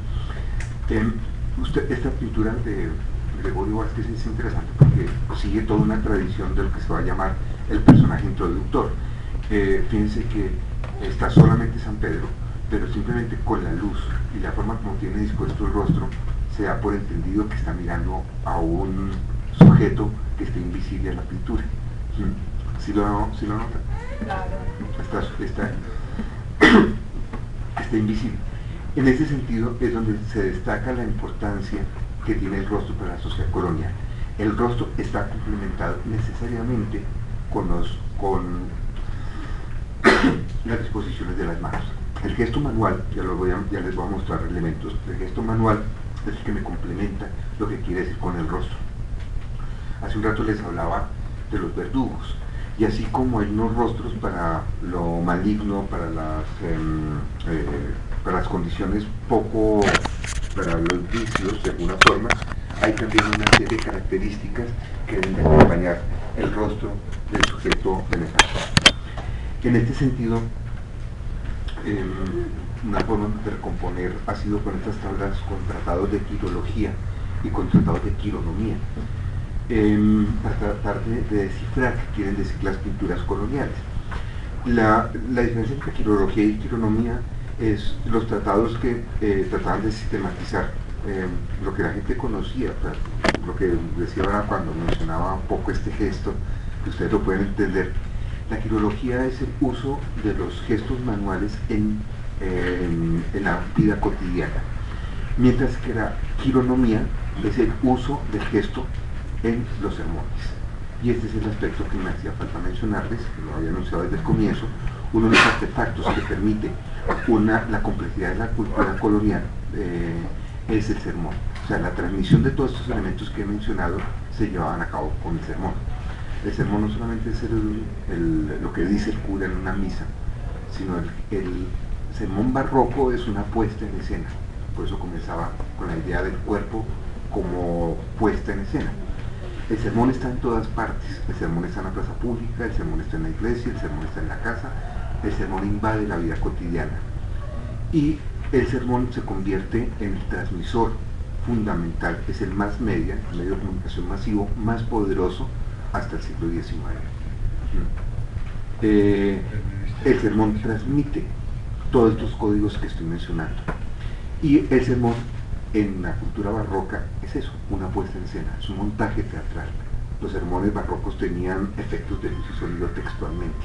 Esta pintura de Gregorio Vázquez es interesante porque sigue toda una tradición de lo que se va a llamar el personaje introductor. Fíjense que está solamente San Pedro, pero simplemente con la luz y la forma como tiene dispuesto el rostro, se da por entendido que está mirando a un sujeto que está invisible a la pintura. ¿Sí lo notan? Claro. Está invisible. En ese sentido es donde se destaca la importancia que tiene el rostro para la sociedad colonial. El rostro está complementado necesariamente con las disposiciones de las manos. El gesto manual, ya les voy a mostrar elementos, el gesto manual es el que me complementa lo que quiere decir con el rostro. Hace un rato les hablaba de los verdugos, y así como hay unos rostros para lo maligno, para las condiciones para los vicios de alguna forma, hay también una serie de características que deben acompañar el rostro del sujeto benefactor. En este sentido, una forma de recomponer ha sido con estas tablas con tratados de quirología y con tratados de quironomía, para tratar de descifrar qué quieren decir las pinturas coloniales. La diferencia entre quirología y quironomía es los tratados que trataban de sistematizar lo que la gente conocía, lo que decía ahora cuando mencionaba un poco este gesto, que ustedes lo pueden entender. La quirología es el uso de los gestos manuales en la vida cotidiana, mientras que la quironomía es el uso del gesto en los sermones. Y este es el aspecto que me hacía falta mencionarles, que lo había anunciado desde el comienzo. Uno de los artefactos que permite la complejidad de la cultura colonial es el sermón. O sea, la transmisión de todos estos elementos que he mencionado se llevaban a cabo con el sermón. El sermón no solamente es lo que dice el cura en una misa, sino el sermón barroco es una puesta en escena. Por eso comenzaba con la idea del cuerpo como puesta en escena. El sermón está en todas partes. El sermón está en la plaza pública, el sermón está en la iglesia, el sermón está en la casa. El sermón invade la vida cotidiana. Y el sermón se convierte en el transmisor fundamental, es el más media, el medio de comunicación masivo más poderoso hasta el siglo XIX. El sermón transmite todos estos códigos que estoy mencionando. Y el sermón en la cultura barroca es eso, una puesta en escena, es un montaje teatral. Los sermones barrocos tenían efectos de luz y sonido textualmente.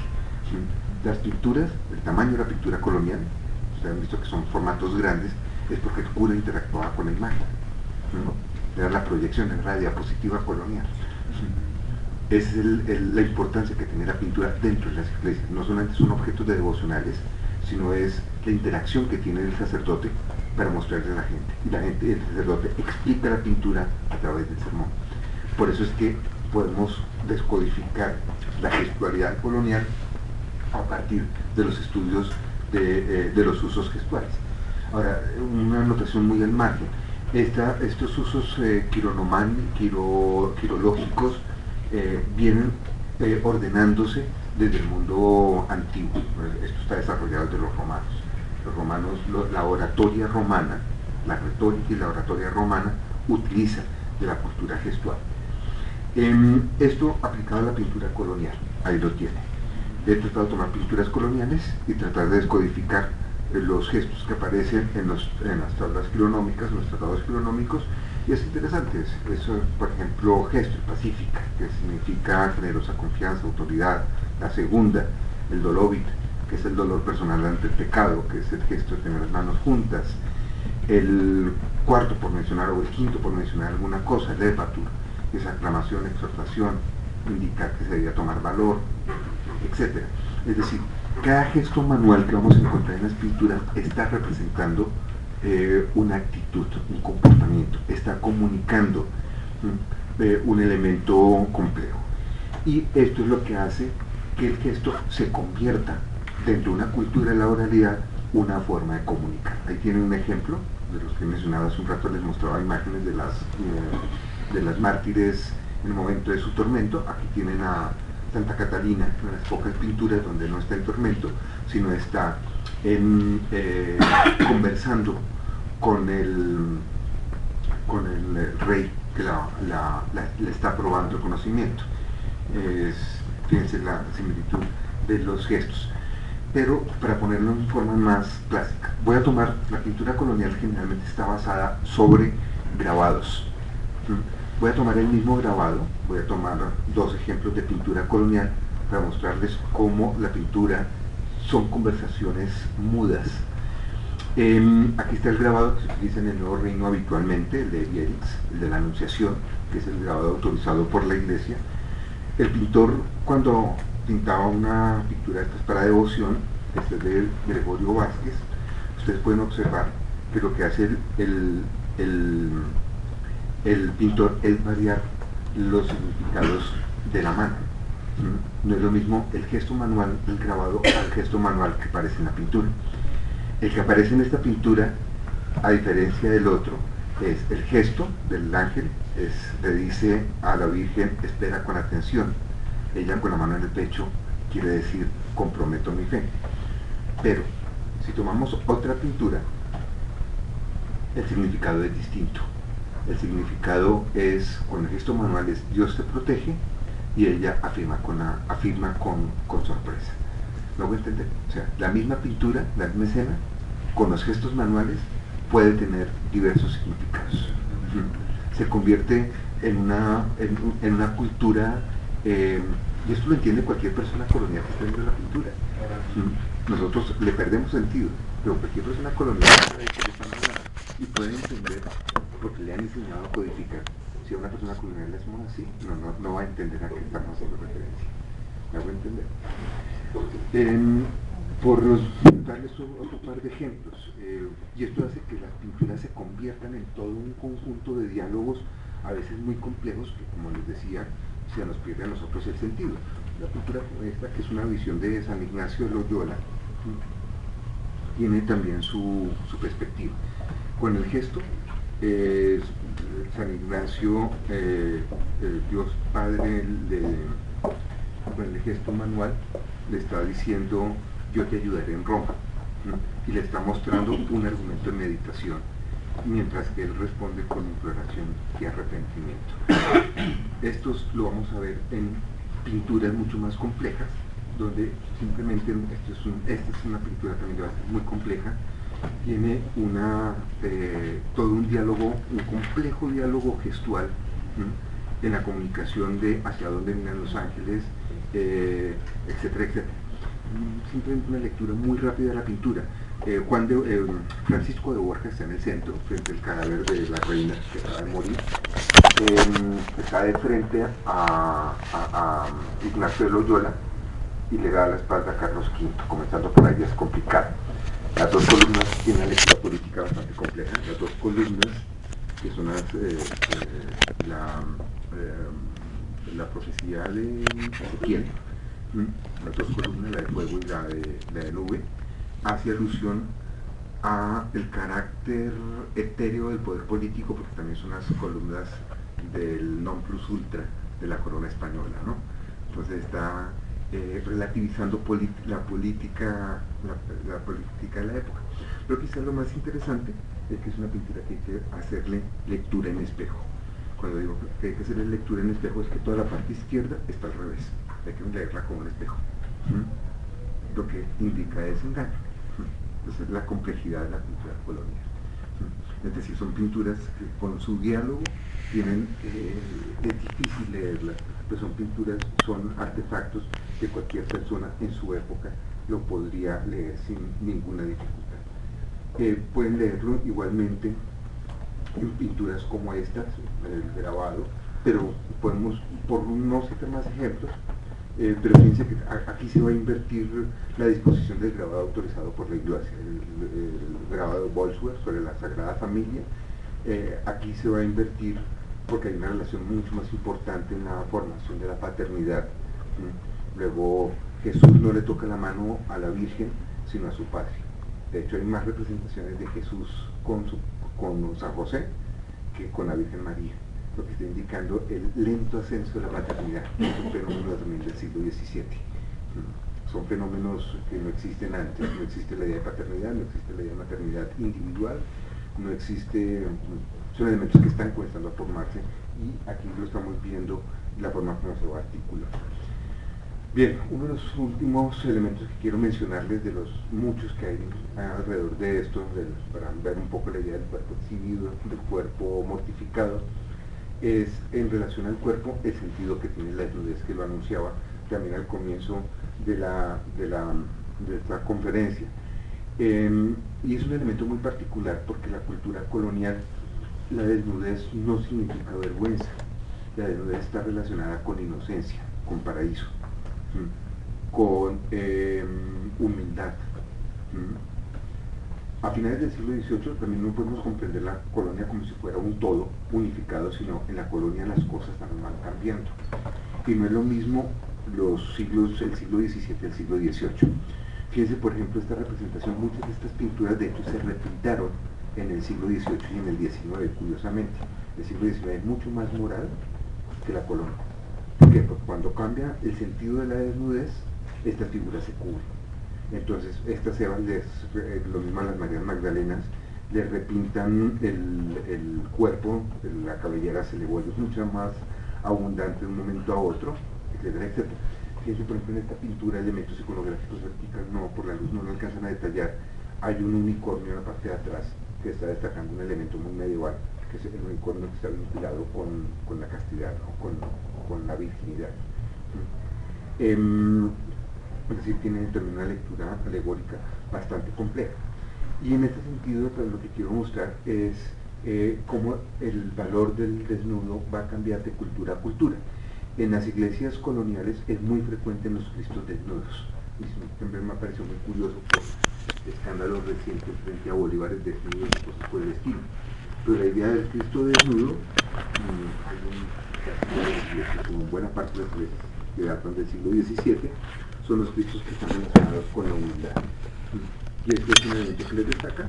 Las pinturas, el tamaño de la pintura colonial, ustedes han visto que son formatos grandes, es porque el cura interactuaba con la imagen. Era la proyección, era la diapositiva colonial. Esa es la importancia que tiene la pintura dentro de las iglesias. No solamente son objetos devocionales, sino es la interacción que tiene el sacerdote para mostrarle a la gente. Y el sacerdote explica la pintura a través del sermón. Por eso es que podemos descodificar la gestualidad colonial a partir de los estudios de los usos gestuales. Ahora, una anotación muy al margen. Estos usos quirológicos vienen ordenándose desde el mundo antiguo. Esto está desarrollado desde los romanos. Los romanos, la oratoria romana, la retórica y la oratoria romana utilizan de la cultura gestual. Esto aplicado a la pintura colonial, ahí lo tiene. He tratado de tomar pinturas coloniales y tratar de descodificar los gestos que aparecen en las tablas quironómicas, en los tratados quironómicos, y es interesante. Eso, por ejemplo, gesto, pacífica, que significa generosa confianza, autoridad. La segunda, el dolobit, que es el dolor personal ante el pecado, que es el gesto de tener las manos juntas. El cuarto, por mencionar, o el quinto, por mencionar alguna cosa, el epatur, que es aclamación, exhortación, indicar que se debía tomar valor, etc. Es decir, cada gesto manual que vamos a encontrar en las pinturas está representando una actitud, un comportamiento, está comunicando un elemento complejo. Y esto es lo que hace que el gesto se convierta dentro de una cultura de la oralidad, una forma de comunicar. Ahí tienen un ejemplo de los que mencionaba hace un rato, les mostraba imágenes de las mártires en el momento de su tormento. Aquí tienen a Santa Catalina, una de las pocas pinturas donde no está el tormento, sino está conversando con el rey que le está probando el conocimiento. Fíjense la similitud de los gestos. Pero para ponerlo en forma más clásica, voy a tomar, la pintura colonial generalmente está basada sobre grabados. Voy a tomar el mismo grabado, voy a tomar dos ejemplos de pintura colonial para mostrarles cómo la pintura son conversaciones mudas. Aquí está el grabado que se utiliza en el Nuevo Reino habitualmente, el de Vierix, el de la Anunciación, que es el grabado autorizado por la Iglesia. El pintor, cuando pintaba una pintura esta es para devoción, este es de Gregorio Vázquez, ustedes pueden observar que lo que hace el pintor es variar los significados de la mano. No es lo mismo el gesto manual del grabado al gesto manual que aparece en la pintura. El que aparece en esta pintura, a diferencia del otro, es el gesto del ángel, le dice a la Virgen, espera con atención. Ella con la mano en el pecho quiere decir, comprometo mi fe. Pero, si tomamos otra pintura, el significado es distinto. El significado es, con el gesto manual es, Dios te protege, y ella afirma con sorpresa. ¿No voy a entender? O sea, la misma pintura, la misma escena, con los gestos manuales, puede tener diversos significados. Se convierte en una cultura, y esto lo entiende cualquier persona colonial que está viendo la pintura. Nosotros le perdemos sentido, pero cualquier persona colonial y puede entender, porque le han enseñado a codificar. Si a una persona colonial le hacemos así, no va a entender a qué estamos haciendo referencia. ¿Me hago entender? Por darles otro par de ejemplos, y esto hace que las pinturas se conviertan en todo un conjunto de diálogos a veces muy complejos que, como les decía, se nos pierde a nosotros el sentido. La pintura como esta, que es una visión de San Ignacio de Loyola, tiene también su perspectiva. Con el gesto, San Ignacio, Dios Padre, con el gesto manual, le está diciendo, yo te ayudaré en Roma, y le está mostrando un argumento de meditación, mientras que él responde con imploración y arrepentimiento. Estos lo vamos a ver en pinturas mucho más complejas, donde simplemente, esta es una pintura también muy compleja, tiene todo un diálogo, un complejo diálogo gestual en la comunicación de hacia dónde miran los ángeles, etcétera, etcétera. Simplemente una lectura muy rápida de la pintura. Francisco de Borja está en el centro, frente al cadáver de la reina que acaba de morir. Está de frente a Ignacio de Loyola y le da la espalda a Carlos V, comenzando por ahí, es complicado. Las dos columnas tienen una lectura política bastante compleja. Las dos columnas, que son la profecía de Ezequiel, las dos columnas, la de fuego y la de nube, hace alusión a el carácter etéreo del poder político, porque también son las columnas del non plus ultra de la corona española, ¿no? Entonces está relativizando la política de la época. Pero quizás lo más interesante es que es una pintura que hay que hacerle lectura en espejo. Cuando digo que hay que hacerle lectura en espejo, es que toda la parte izquierda está al revés, hay que leerla como un espejo. Lo que indica es engaño. Entonces, la complejidad de la pintura colonial. Es decir, son pinturas que con su diálogo es difícil leerlas, pero son artefactos que cualquier persona en su época lo podría leer sin ninguna dificultad. Pueden leerlo igualmente en pinturas como estas, el grabado, pero podemos, por no citar más ejemplos, pero fíjense que aquí se va a invertir la disposición del grabado autorizado por la Iglesia, el grabado de Bolsward sobre la Sagrada Familia. Aquí se va a invertir porque hay una relación mucho más importante en la formación de la paternidad. Luego Jesús no le toca la mano a la Virgen, sino a su padre. De hecho, hay más representaciones de Jesús con San José que con la Virgen María, lo que está indicando el lento ascenso de la paternidad. Es un fenómeno también del siglo XVII. Son fenómenos que no existen antes. No existe la idea de paternidad, no existe la idea de maternidad individual, no existe, son elementos que están comenzando a formarse, y aquí lo estamos viendo la forma como se va a articular. Bien, uno de los últimos elementos que quiero mencionarles, de los muchos que hay alrededor de esto, para ver un poco la idea del cuerpo exhibido, del cuerpo mortificado, es en relación al cuerpo el sentido que tiene la desnudez, que lo anunciaba también al comienzo de esta conferencia. Y es un elemento muy particular porque la cultura colonial, la desnudez no significa vergüenza, la desnudez está relacionada con inocencia, con paraíso, con humildad. A finales del siglo XVIII también no podemos comprender la colonia como si fuera un todo unificado, sino en la colonia las cosas también van cambiando. Y no es lo mismo el siglo XVII y el siglo XVIII. Fíjense, por ejemplo, esta representación, muchas de estas pinturas de hecho se repintaron en el siglo XVIII y en el XIX, curiosamente. El siglo XIX es mucho más moral que la colonia. ¿Por qué? Porque cuando cambia el sentido de la desnudez, estas figuras se cubren. Entonces, estas lo mismo a las Marías Magdalenas, les repintan el cuerpo, la cabellera se le vuelve mucho más abundante de un momento a otro, etcétera, etcétera. Fíjense, por ejemplo, en esta pintura, elementos iconográficos verticales, por la luz no lo alcanzan a detallar. Hay un unicornio en la parte de atrás que está destacando un elemento muy medieval, que es el unicornio que está vinculado con la castidad, con la virginidad. Es decir, tiene también una lectura alegórica bastante compleja. Y en este sentido, pues, lo que quiero mostrar es cómo el valor del desnudo va a cambiar de cultura a cultura. En las iglesias coloniales es muy frecuente en los cristos desnudos. Y siempre me ha parecido muy curioso por escándalos recientes frente a Bolívares desnudos y cosas por el estilo. Pero la idea del Cristo desnudo, hay como buena parte de las iglesias que datan del siglo XVII, son los cristos que están relacionados con la humildad. Y este es un elemento que les destaca,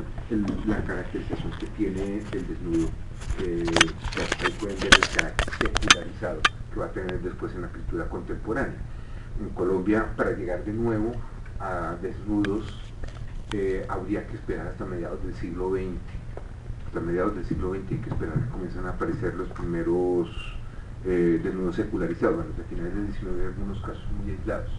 la caracterización que tiene el desnudo, que ahí pueden ver el carácter secularizado que va a tener después en la pintura contemporánea. En Colombia, para llegar de nuevo a desnudos, habría que esperar hasta mediados del siglo XX. Hasta mediados del siglo XX hay que esperar que comiencen a aparecer los primeros desnudos secularizados. Bueno, desde finales del XIX hay algunos casos muy aislados.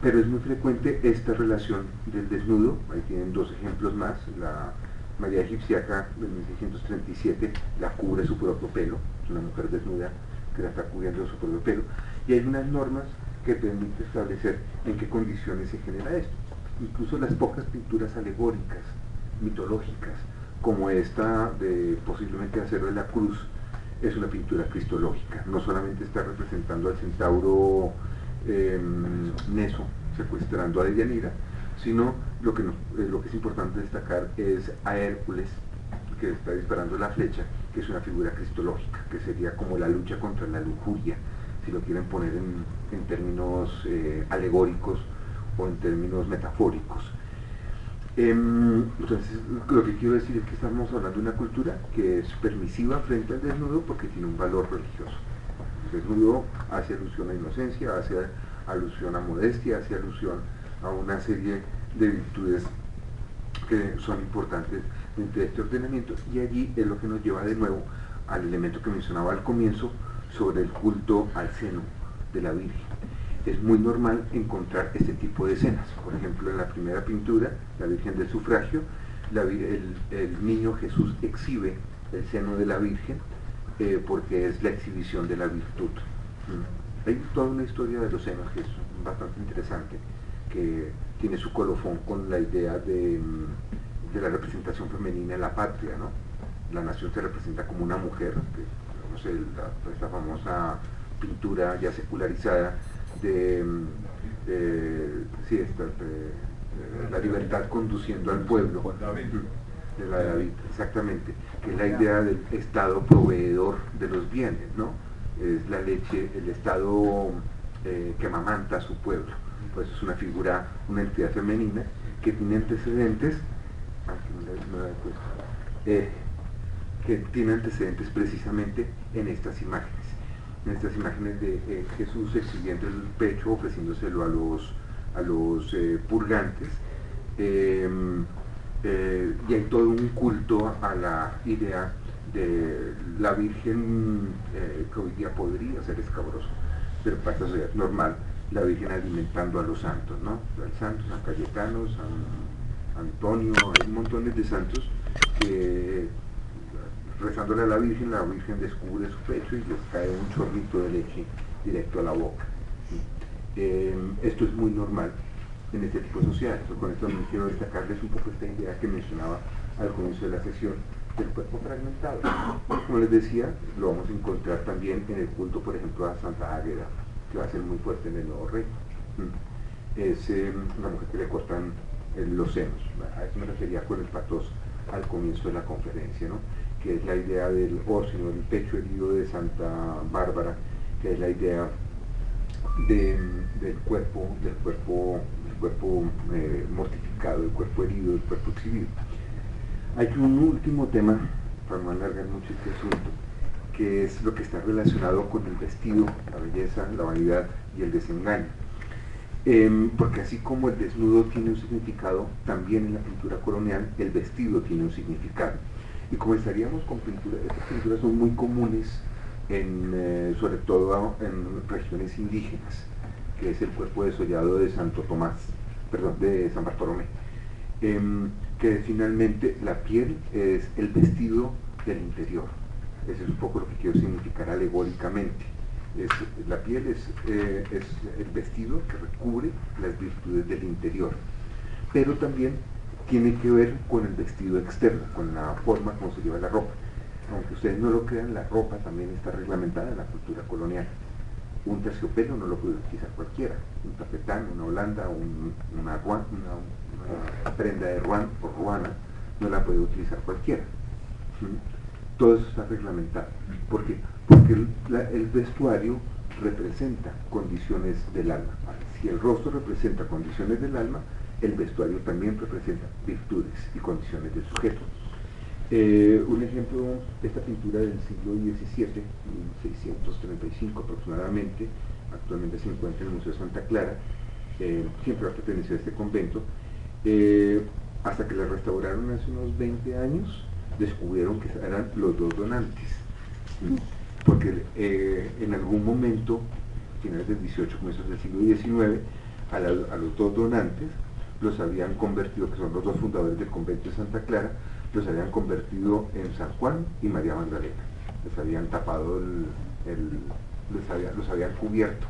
Pero es muy frecuente esta relación del desnudo. Ahí tienen dos ejemplos más. La María Egipciaca de 1637 la cubre su propio pelo, es una mujer desnuda que la está cubriendo su propio pelo, y hay unas normas que permiten establecer en qué condiciones se genera esto. Incluso las pocas pinturas alegóricas, mitológicas, como esta de posiblemente Acero de la Cruz, es una pintura cristológica. No solamente está representando al centauro Neso secuestrando a Deyanira, sino lo que es importante destacar es a Hércules, que está disparando la flecha, que es una figura cristológica, que sería como la lucha contra la lujuria, si lo quieren poner en términos alegóricos o en términos metafóricos. Entonces, lo que quiero decir es que estamos hablando de una cultura que es permisiva frente al desnudo porque tiene un valor religioso. El desnudo hace alusión a inocencia, hace alusión a modestia, hace alusión a una serie de virtudes que son importantes dentro de este ordenamiento, y allí es lo que nos lleva de nuevo al elemento que mencionaba al comienzo sobre el culto al seno de la Virgen. Es muy normal encontrar este tipo de escenas. Por ejemplo, en la primera pintura, la Virgen del Sufragio, el niño Jesús exhibe el seno de la Virgen porque es la exhibición de la virtud. Hay toda una historia de los senos que es bastante interesante, que tiene su colofón con la idea de la representación femenina en la patria, ¿no? La nación se representa como una mujer, que, no sé, esta famosa pintura ya secularizada de la libertad conduciendo al pueblo, de la David, exactamente, que es la idea del Estado proveedor de los bienes, ¿no? Es la leche, el Estado que amamanta a su pueblo. Pues es una figura, una entidad femenina que tiene antecedentes, que tiene antecedentes precisamente en estas imágenes de Jesús exhibiendo el pecho, ofreciéndoselo a los purgantes, y hay todo un culto a la idea de la Virgen, que hoy día podría ser escabroso, pero para esta sociedad normal, la Virgen alimentando a los santos, ¿no? Al santo, San Cayetano, San Antonio, hay montones de santos que, rezándole a la Virgen descubre su pecho y les cae un chorrito de leche directo a la boca. Esto es muy normal en este tipo de sociedades. Con esto me quiero destacarles un poco esta idea que mencionaba al comienzo de la sesión del cuerpo fragmentado. Como les decía, lo vamos a encontrar también en el culto, por ejemplo, a Santa Águeda, que va a ser muy fuerte en el Nuevo Reino. Es una mujer que le cortan los senos. A eso me refería con el patos al comienzo de la conferencia, ¿no? Que es la idea del óseo, el pecho herido de Santa Bárbara, que es la idea del cuerpo mortificado, el cuerpo herido, el cuerpo exhibido. Hay un último tema, para no alargar mucho este asunto, que es lo que está relacionado con el vestido, la belleza, la vanidad y el desengaño. Porque así como el desnudo tiene un significado, también en la pintura colonial el vestido tiene un significado. Y comenzaríamos con pinturas, estas pinturas son muy comunes sobre todo en regiones indígenas, que es el cuerpo desollado de de San Bartolomé, que finalmente la piel es el vestido del interior. Eso es un poco lo que quiero significar alegóricamente. La piel es el vestido que recubre las virtudes del interior, pero también tiene que ver con el vestido externo, con la forma como se lleva la ropa. Aunque ustedes no lo crean, la ropa también está reglamentada en la cultura colonial. Un terciopelo no lo puede utilizar cualquiera, un tafetán, una holanda, una prenda de ruan o ruana no la puede utilizar cualquiera. Todo eso está reglamentado. ¿Por qué? Porque el vestuario representa condiciones del alma. Si el rostro representa condiciones del alma, el vestuario también representa virtudes y condiciones del sujeto. Un ejemplo, esta pintura del siglo XVII, 1635 aproximadamente, actualmente se encuentra en el Museo de Santa Clara, siempre ha pertenecido a este convento, hasta que la restauraron hace unos 20 años, descubrieron que eran los dos donantes, porque en algún momento, finales del XVIII, comienzos del siglo XIX, a los dos donantes los habían convertido, que son los dos fundadores del convento de Santa Clara, los habían convertido en San Juan y María Magdalena. Les habían tapado los habían cubierto.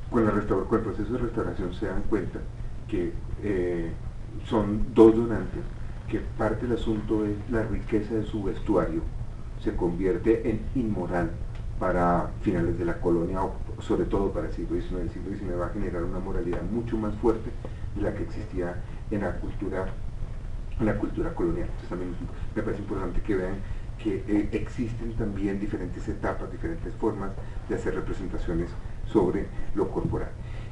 Con el proceso de restauración se dan cuenta que son dos donantes, que parte del asunto es la riqueza de su vestuario se convierte en inmoral para finales de la colonia, o sobre todo para el siglo XIX. El siglo XIX va a generar una moralidad mucho más fuerte de la que existía en la cultura colonial. Entonces también me parece importante que vean que existen también diferentes etapas, diferentes formas de hacer representaciones sobre lo corporal.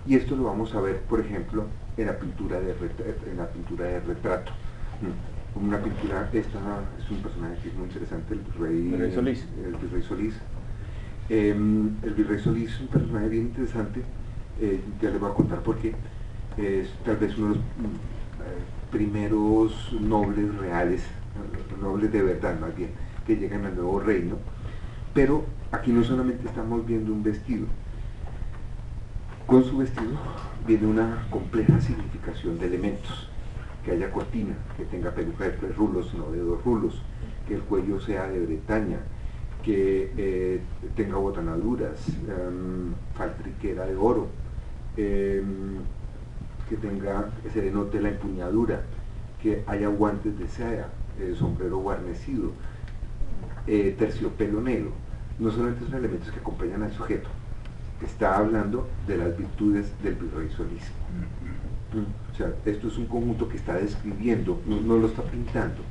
Y esto lo vamos a ver, por ejemplo, en la pintura de retrato. Una pintura, esta es un personaje que es muy interesante, el virrey Solís. El virrey Solís es un personaje bien interesante, ya les voy a contar por qué. Es tal vez uno de los primeros nobles reales, nobles de verdad más bien, que llegan al nuevo reino. Pero aquí no solamente estamos viendo un vestido, con su vestido viene una compleja significación de elementos: que haya cortina, que tenga peluca de 3 rulos, no de 2 rulos, que el cuello sea de bretaña, que tenga botanaduras, faltriquera de oro, que se denote la empuñadura, que haya guantes de seda, sombrero guarnecido, terciopelo negro. No solamente son elementos que acompañan al sujeto, está hablando de las virtudes del virrey Solís. O sea, esto es un conjunto que está describiendo, no lo está pintando,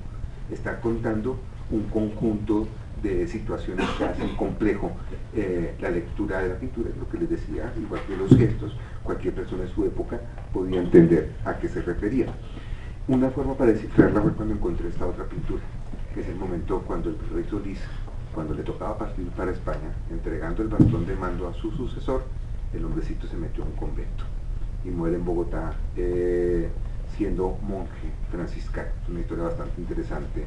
está contando un conjunto de situaciones que hacen complejo la lectura de la pintura, lo que les decía, igual que los gestos, cualquier persona de su época podía entender a qué se refería. Una forma para descifrarla fue cuando encontré esta otra pintura, que es el momento cuando el rey Solís, cuando le tocaba partir para España, entregando el bastón de mando a su sucesor, el hombrecito se metió a un convento y muere en Bogotá siendo monje franciscano. Es una historia bastante interesante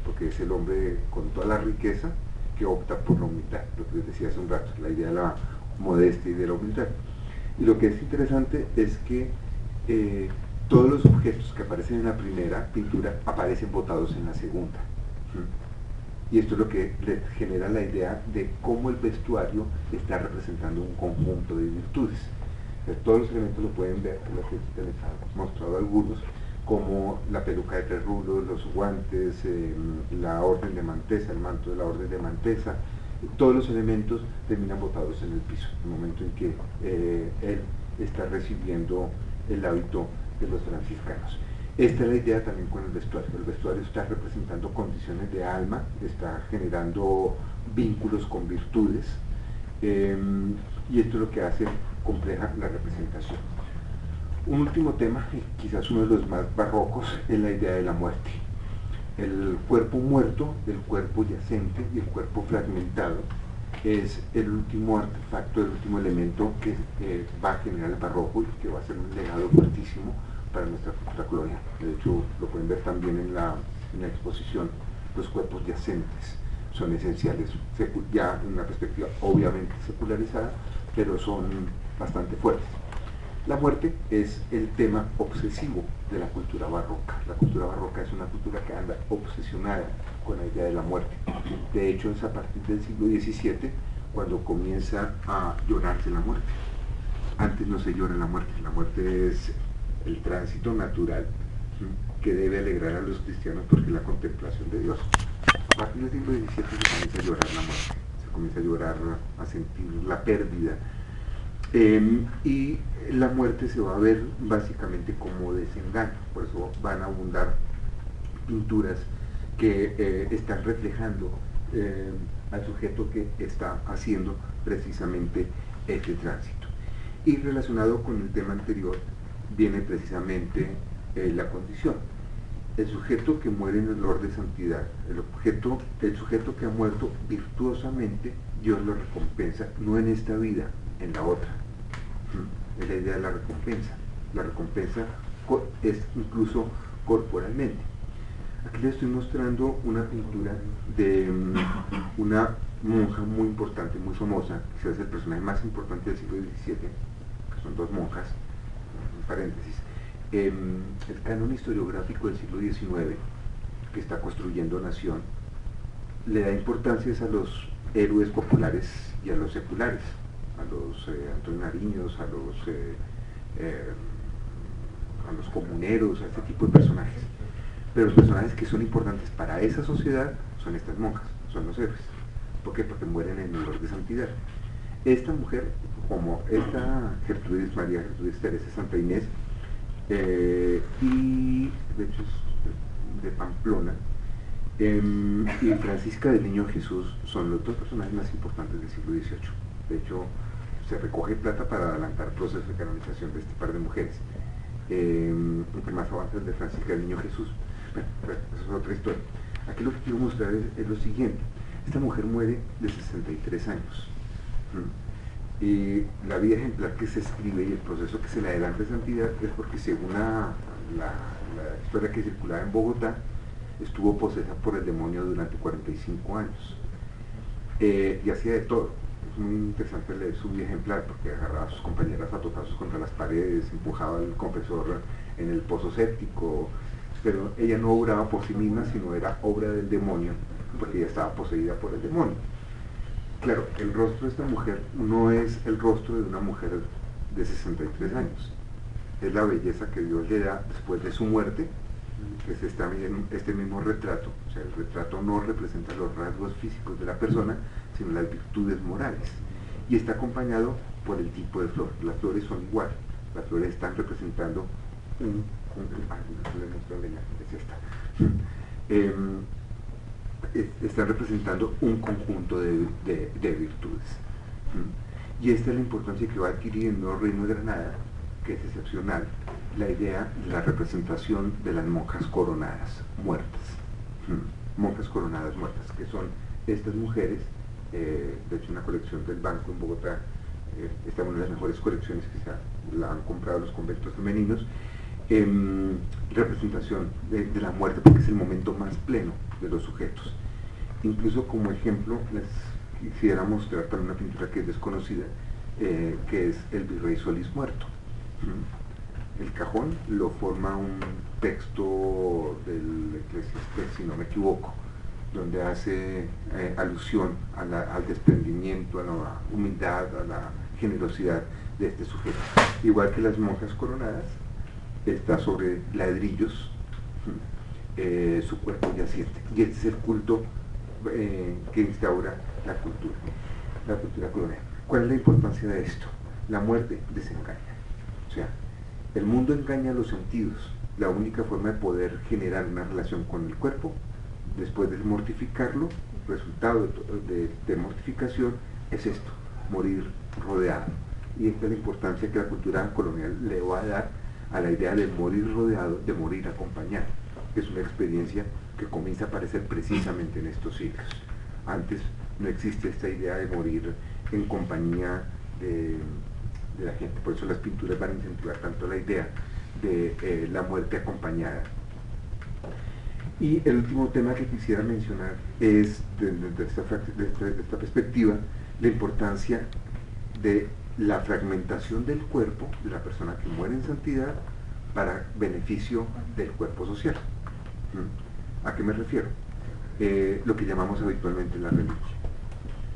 porque es el hombre con toda la riqueza que opta por la humildad, lo que les decía hace un rato, la idea de la modestia y de la humildad. Y lo que es interesante es que todos los objetos que aparecen en la primera pintura aparecen botados en la segunda. Y esto es lo que le genera la idea de cómo el vestuario está representando un conjunto de virtudes. Todos los elementos lo pueden ver, lo que les he mostrado algunos, como la peluca de 3 rulos, los guantes, la orden de mantesa, el manto de la orden de mantesa. Todos los elementos terminan botados en el piso, en el momento en que él está recibiendo el hábito de los franciscanos. Esta es la idea también con el vestuario. El vestuario está representando condiciones de alma, está generando vínculos con virtudes, y esto es lo que hace compleja la representación. Un último tema, quizás uno de los más barrocos, es la idea de la muerte. El cuerpo muerto, el cuerpo yacente y el cuerpo fragmentado es el último artefacto, el último elemento que va a generar el barroco y que va a ser un legado fuertísimo para nuestra cultura colonial. De hecho, lo pueden ver también en la exposición. Los cuerpos yacentes son esenciales, ya en una perspectiva obviamente secularizada, pero son bastante fuertes. La muerte es el tema obsesivo de la cultura barroca. La cultura barroca es una cultura que anda obsesionada con la idea de la muerte. De hecho, es a partir del siglo XVII cuando comienza a llorarse la muerte. Antes no se llora la muerte es el tránsito natural que debe alegrar a los cristianos porque es la contemplación de Dios. A partir del siglo XVII se comienza a llorar la muerte, se comienza a llorar, a sentir la pérdida, y la muerte se va a ver básicamente como desengaño. Por eso van a abundar pinturas que están reflejando al sujeto que está haciendo precisamente este tránsito. Y relacionado con el tema anterior viene precisamente la condición. El sujeto que muere en el orden de santidad, el sujeto que ha muerto virtuosamente, Dios lo recompensa, no en esta vida, en la otra. Es la idea de la recompensa. La recompensa es incluso corporalmente. Aquí les estoy mostrando una pintura de una monja muy importante, muy famosa, quizás el personaje más importante del siglo XVII, que son 2 monjas, en paréntesis. El canon historiográfico del siglo XIX, que está construyendo nación, le da importancia a los héroes populares y a los seculares, a los Antonio Nariños, a los comuneros, a este tipo de personajes. Pero los personajes que son importantes para esa sociedad son estas monjas, son los héroes. ¿Por qué? Porque mueren en el orden de santidad. Esta mujer, como esta María Gertrudis Teresa Santa Inés, y de hecho es de Pamplona, y Francisca del Niño Jesús son los 2 personajes más importantes del siglo XVIII. De hecho, se recoge plata para adelantar el proceso de canonización de este par de mujeres. Aunque más avanza el de Francisca del Niño Jesús. Bueno, esa es otra historia. Aquí lo que quiero mostrar es lo siguiente. Esta mujer muere de 63 años. Y la vida ejemplar que se escribe y el proceso que se le adelanta de santidad es porque, según la historia que circulaba en Bogotá, estuvo posesa por el demonio durante 45 años. Y hacía de todo. Es muy interesante leer su vida ejemplar porque agarraba a sus compañeras a totazos contra las paredes, empujaba al confesor en el pozo séptico, pero ella no obraba por sí misma, sino era obra del demonio, porque ella estaba poseída por el demonio. Claro, el rostro de esta mujer no es el rostro de una mujer de 63 años, es la belleza que Dios le da después de su muerte, que es este mismo retrato. O sea, el retrato no representa los rasgos físicos de la persona, sino las virtudes morales, y está acompañado por el tipo de flor. Las flores son igual, las flores están representando están representando un conjunto de virtudes. Y esta es la importancia que va a adquirir en el nuevo Reino de Granada, que es excepcional, la idea de la representación de las monjas coronadas muertas. Monjas coronadas muertas, que son estas mujeres, de hecho una colección del Banco en Bogotá, esta es una de las mejores colecciones que la han comprado los conventos femeninos, representación de la muerte, porque es el momento más pleno de los sujetos. Incluso como ejemplo, les quisiera mostrar también una pintura que es desconocida, que es el Virrey Solís muerto. El cajón lo forma un texto del Eclesiastés, si no me equivoco, donde hace alusión al desprendimiento, a la humildad, a la generosidad de este sujeto. Igual que las monjas coronadas, está sobre ladrillos su cuerpo yaciente. Y este es el culto que instaura la cultura colonial. ¿Cuál es la importancia de esto? La muerte desengaña. O sea, el mundo engaña los sentidos. La única forma de poder generar una relación con el cuerpo, después de mortificarlo, resultado de mortificación, es esto, morir rodeado. Y esta es la importancia que la cultura colonial le va a dar a la idea de morir rodeado, de morir acompañado, que es una experiencia que comienza a aparecer precisamente en estos siglos. Antes no existe esta idea de morir en compañía de la gente, por eso las pinturas van a incentivar tanto la idea de la muerte acompañada. Y el último tema que quisiera mencionar es, desde esta perspectiva, la importancia de la fragmentación del cuerpo de la persona que muere en santidad para beneficio del cuerpo social. ¿A qué me refiero? Lo que llamamos habitualmente la reliquia.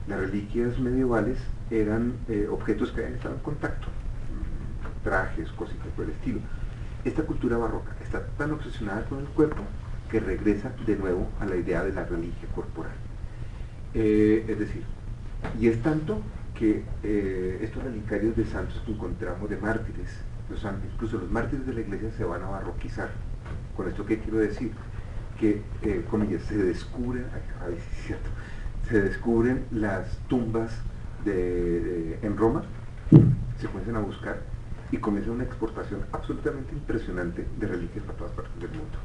Las reliquias medievales eran objetos que habían estado en contacto, trajes, cositas por el estilo. Esta cultura barroca está tan obsesionada con el cuerpo que regresa de nuevo a la idea de la reliquia corporal. Es decir, y es tanto que estos relicarios de santos que encontramos, de mártires, incluso los mártires de la iglesia se van a barroquizar. Con esto, ¿qué quiero decir? Que, comillas, se descubren las tumbas en Roma, se comienzan a buscar y comienza una exportación absolutamente impresionante de reliquias para todas partes del mundo.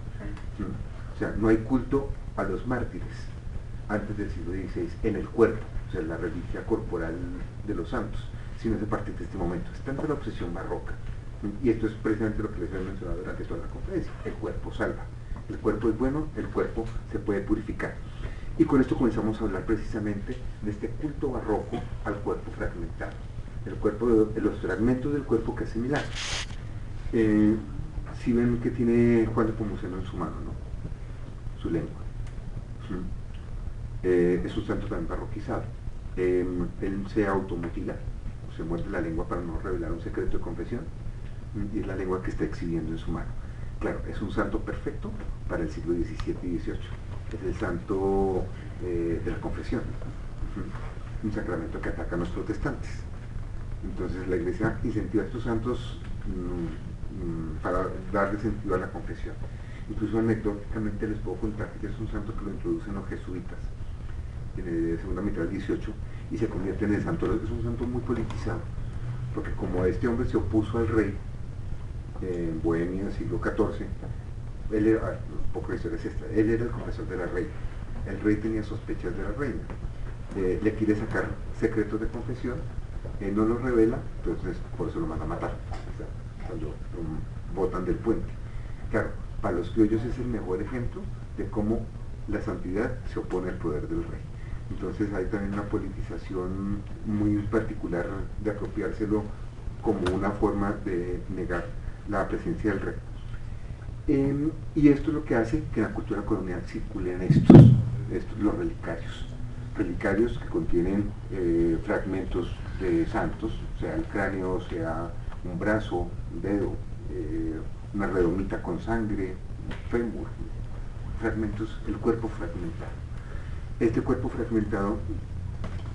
O sea, no hay culto a los mártires antes del siglo XVI en el cuerpo, o sea, la reliquia corporal de los santos, sino es a partir de este momento. Es tanta la obsesión barroca, y esto es precisamente lo que les he mencionado durante toda la conferencia: el cuerpo salva, el cuerpo es bueno, el cuerpo se puede purificar. Y con esto comenzamos a hablar precisamente de este culto barroco al cuerpo fragmentado, el cuerpo, los fragmentos del cuerpo que asimilar. Si ven que tiene Juan de Pomuceno en su mano, ¿no? Su lengua. Es un santo también barroquizado. Él se automutila, o se muerde la lengua para no revelar un secreto de confesión, y es la lengua que está exhibiendo en su mano. Claro, es un santo perfecto para el siglo XVII y XVIII. Es el santo de la confesión, un sacramento que ataca a los protestantes. Entonces la Iglesia incentiva a estos santos para darle sentido a la confesión. Incluso anecdóticamente les puedo contar que es un santo que lo introducen los jesuitas en la segunda mitad del XVIII y se convierte en el santo. Es un santo muy politizado, porque como este hombre se opuso al rey en Bohemia, siglo XIV, él era, un poco de historia es esta, él era el confesor de la reina. El rey tenía sospechas de la reina, le quiere sacar secretos de confesión, él no los revela, entonces por eso lo manda a matar, o sea, cuando lo botan del puente. Claro, para los criollos es el mejor ejemplo de cómo la santidad se opone al poder del rey. Entonces hay también una politización muy particular de apropiárselo como una forma de negar la presencia del rey. Y esto es lo que hace que en la cultura colonial circulen estos los relicarios que contienen fragmentos de santos, sea el cráneo, sea un brazo, un dedo, una redomita con sangre, un fémur, fragmentos, el cuerpo fragmentado. Este cuerpo fragmentado,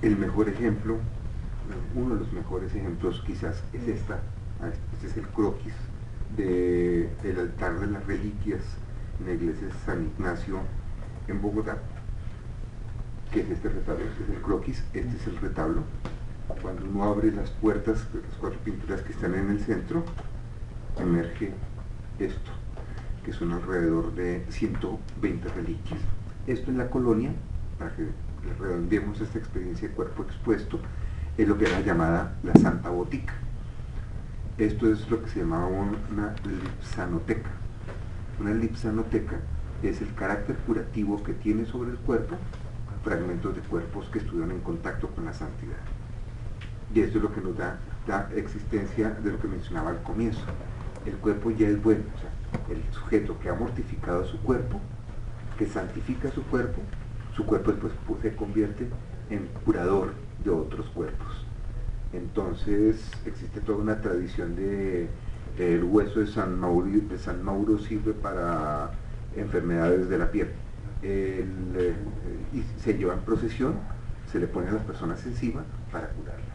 el mejor ejemplo, uno de los mejores ejemplos quizás es este es el croquis del altar de las reliquias en la iglesia de San Ignacio en Bogotá, que es este retablo, este es el croquis, este es el retablo. Cuando uno abre las puertas de las 4 pinturas que están en el centro, emerge esto, que son alrededor de 120 reliquias. Esto en la colonia, para que redondeemos esta experiencia de cuerpo expuesto, es lo que era llamada la Santa Botica. Esto es lo que se llamaba una lipsanoteca. Una lipsanoteca es el carácter curativo que tiene sobre el cuerpo fragmentos de cuerpos que estuvieron en contacto con la santidad. Y esto es lo que nos da existencia de lo que mencionaba al comienzo. El cuerpo ya es bueno, o sea, el sujeto que ha mortificado su cuerpo, que santifica su cuerpo después se convierte en curador de otros cuerpos. Entonces existe toda una tradición de el hueso de San Mauro sirve para enfermedades de la piel. Y se lleva en procesión, se le pone a las personas encima para curarlas.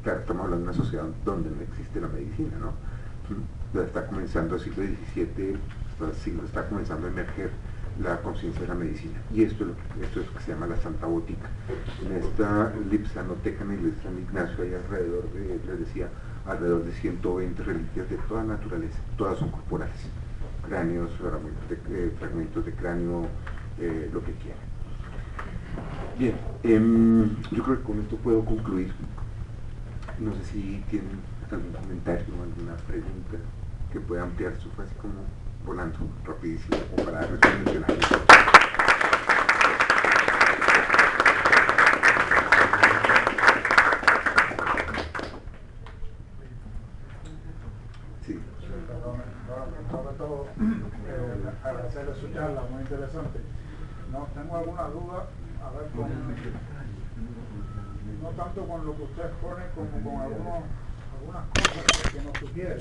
Claro, estamos hablando de una sociedad donde no existe la medicina, ¿no? Está comenzando el siglo XVII, está comenzando a emerger la conciencia de la medicina. Y esto es lo que se llama la Santa Botica. En esta lipsanoteca en la iglesia de San Ignacio hay alrededor de, les decía, alrededor de 120 reliquias de toda naturaleza, todas son corporales. Cráneos, fragmentos de cráneo, lo que quieran. Bien, yo creo que con esto puedo concluir. No sé si tienen algún comentario o alguna pregunta que pueda ampliar su fue así como volando rapidísimo o para responder. Sí. Sobre todo, agradecerle su charla, muy interesante. No tengo alguna duda, a ver, no tanto con lo que usted expone como con algunas cosas que nos sugiere.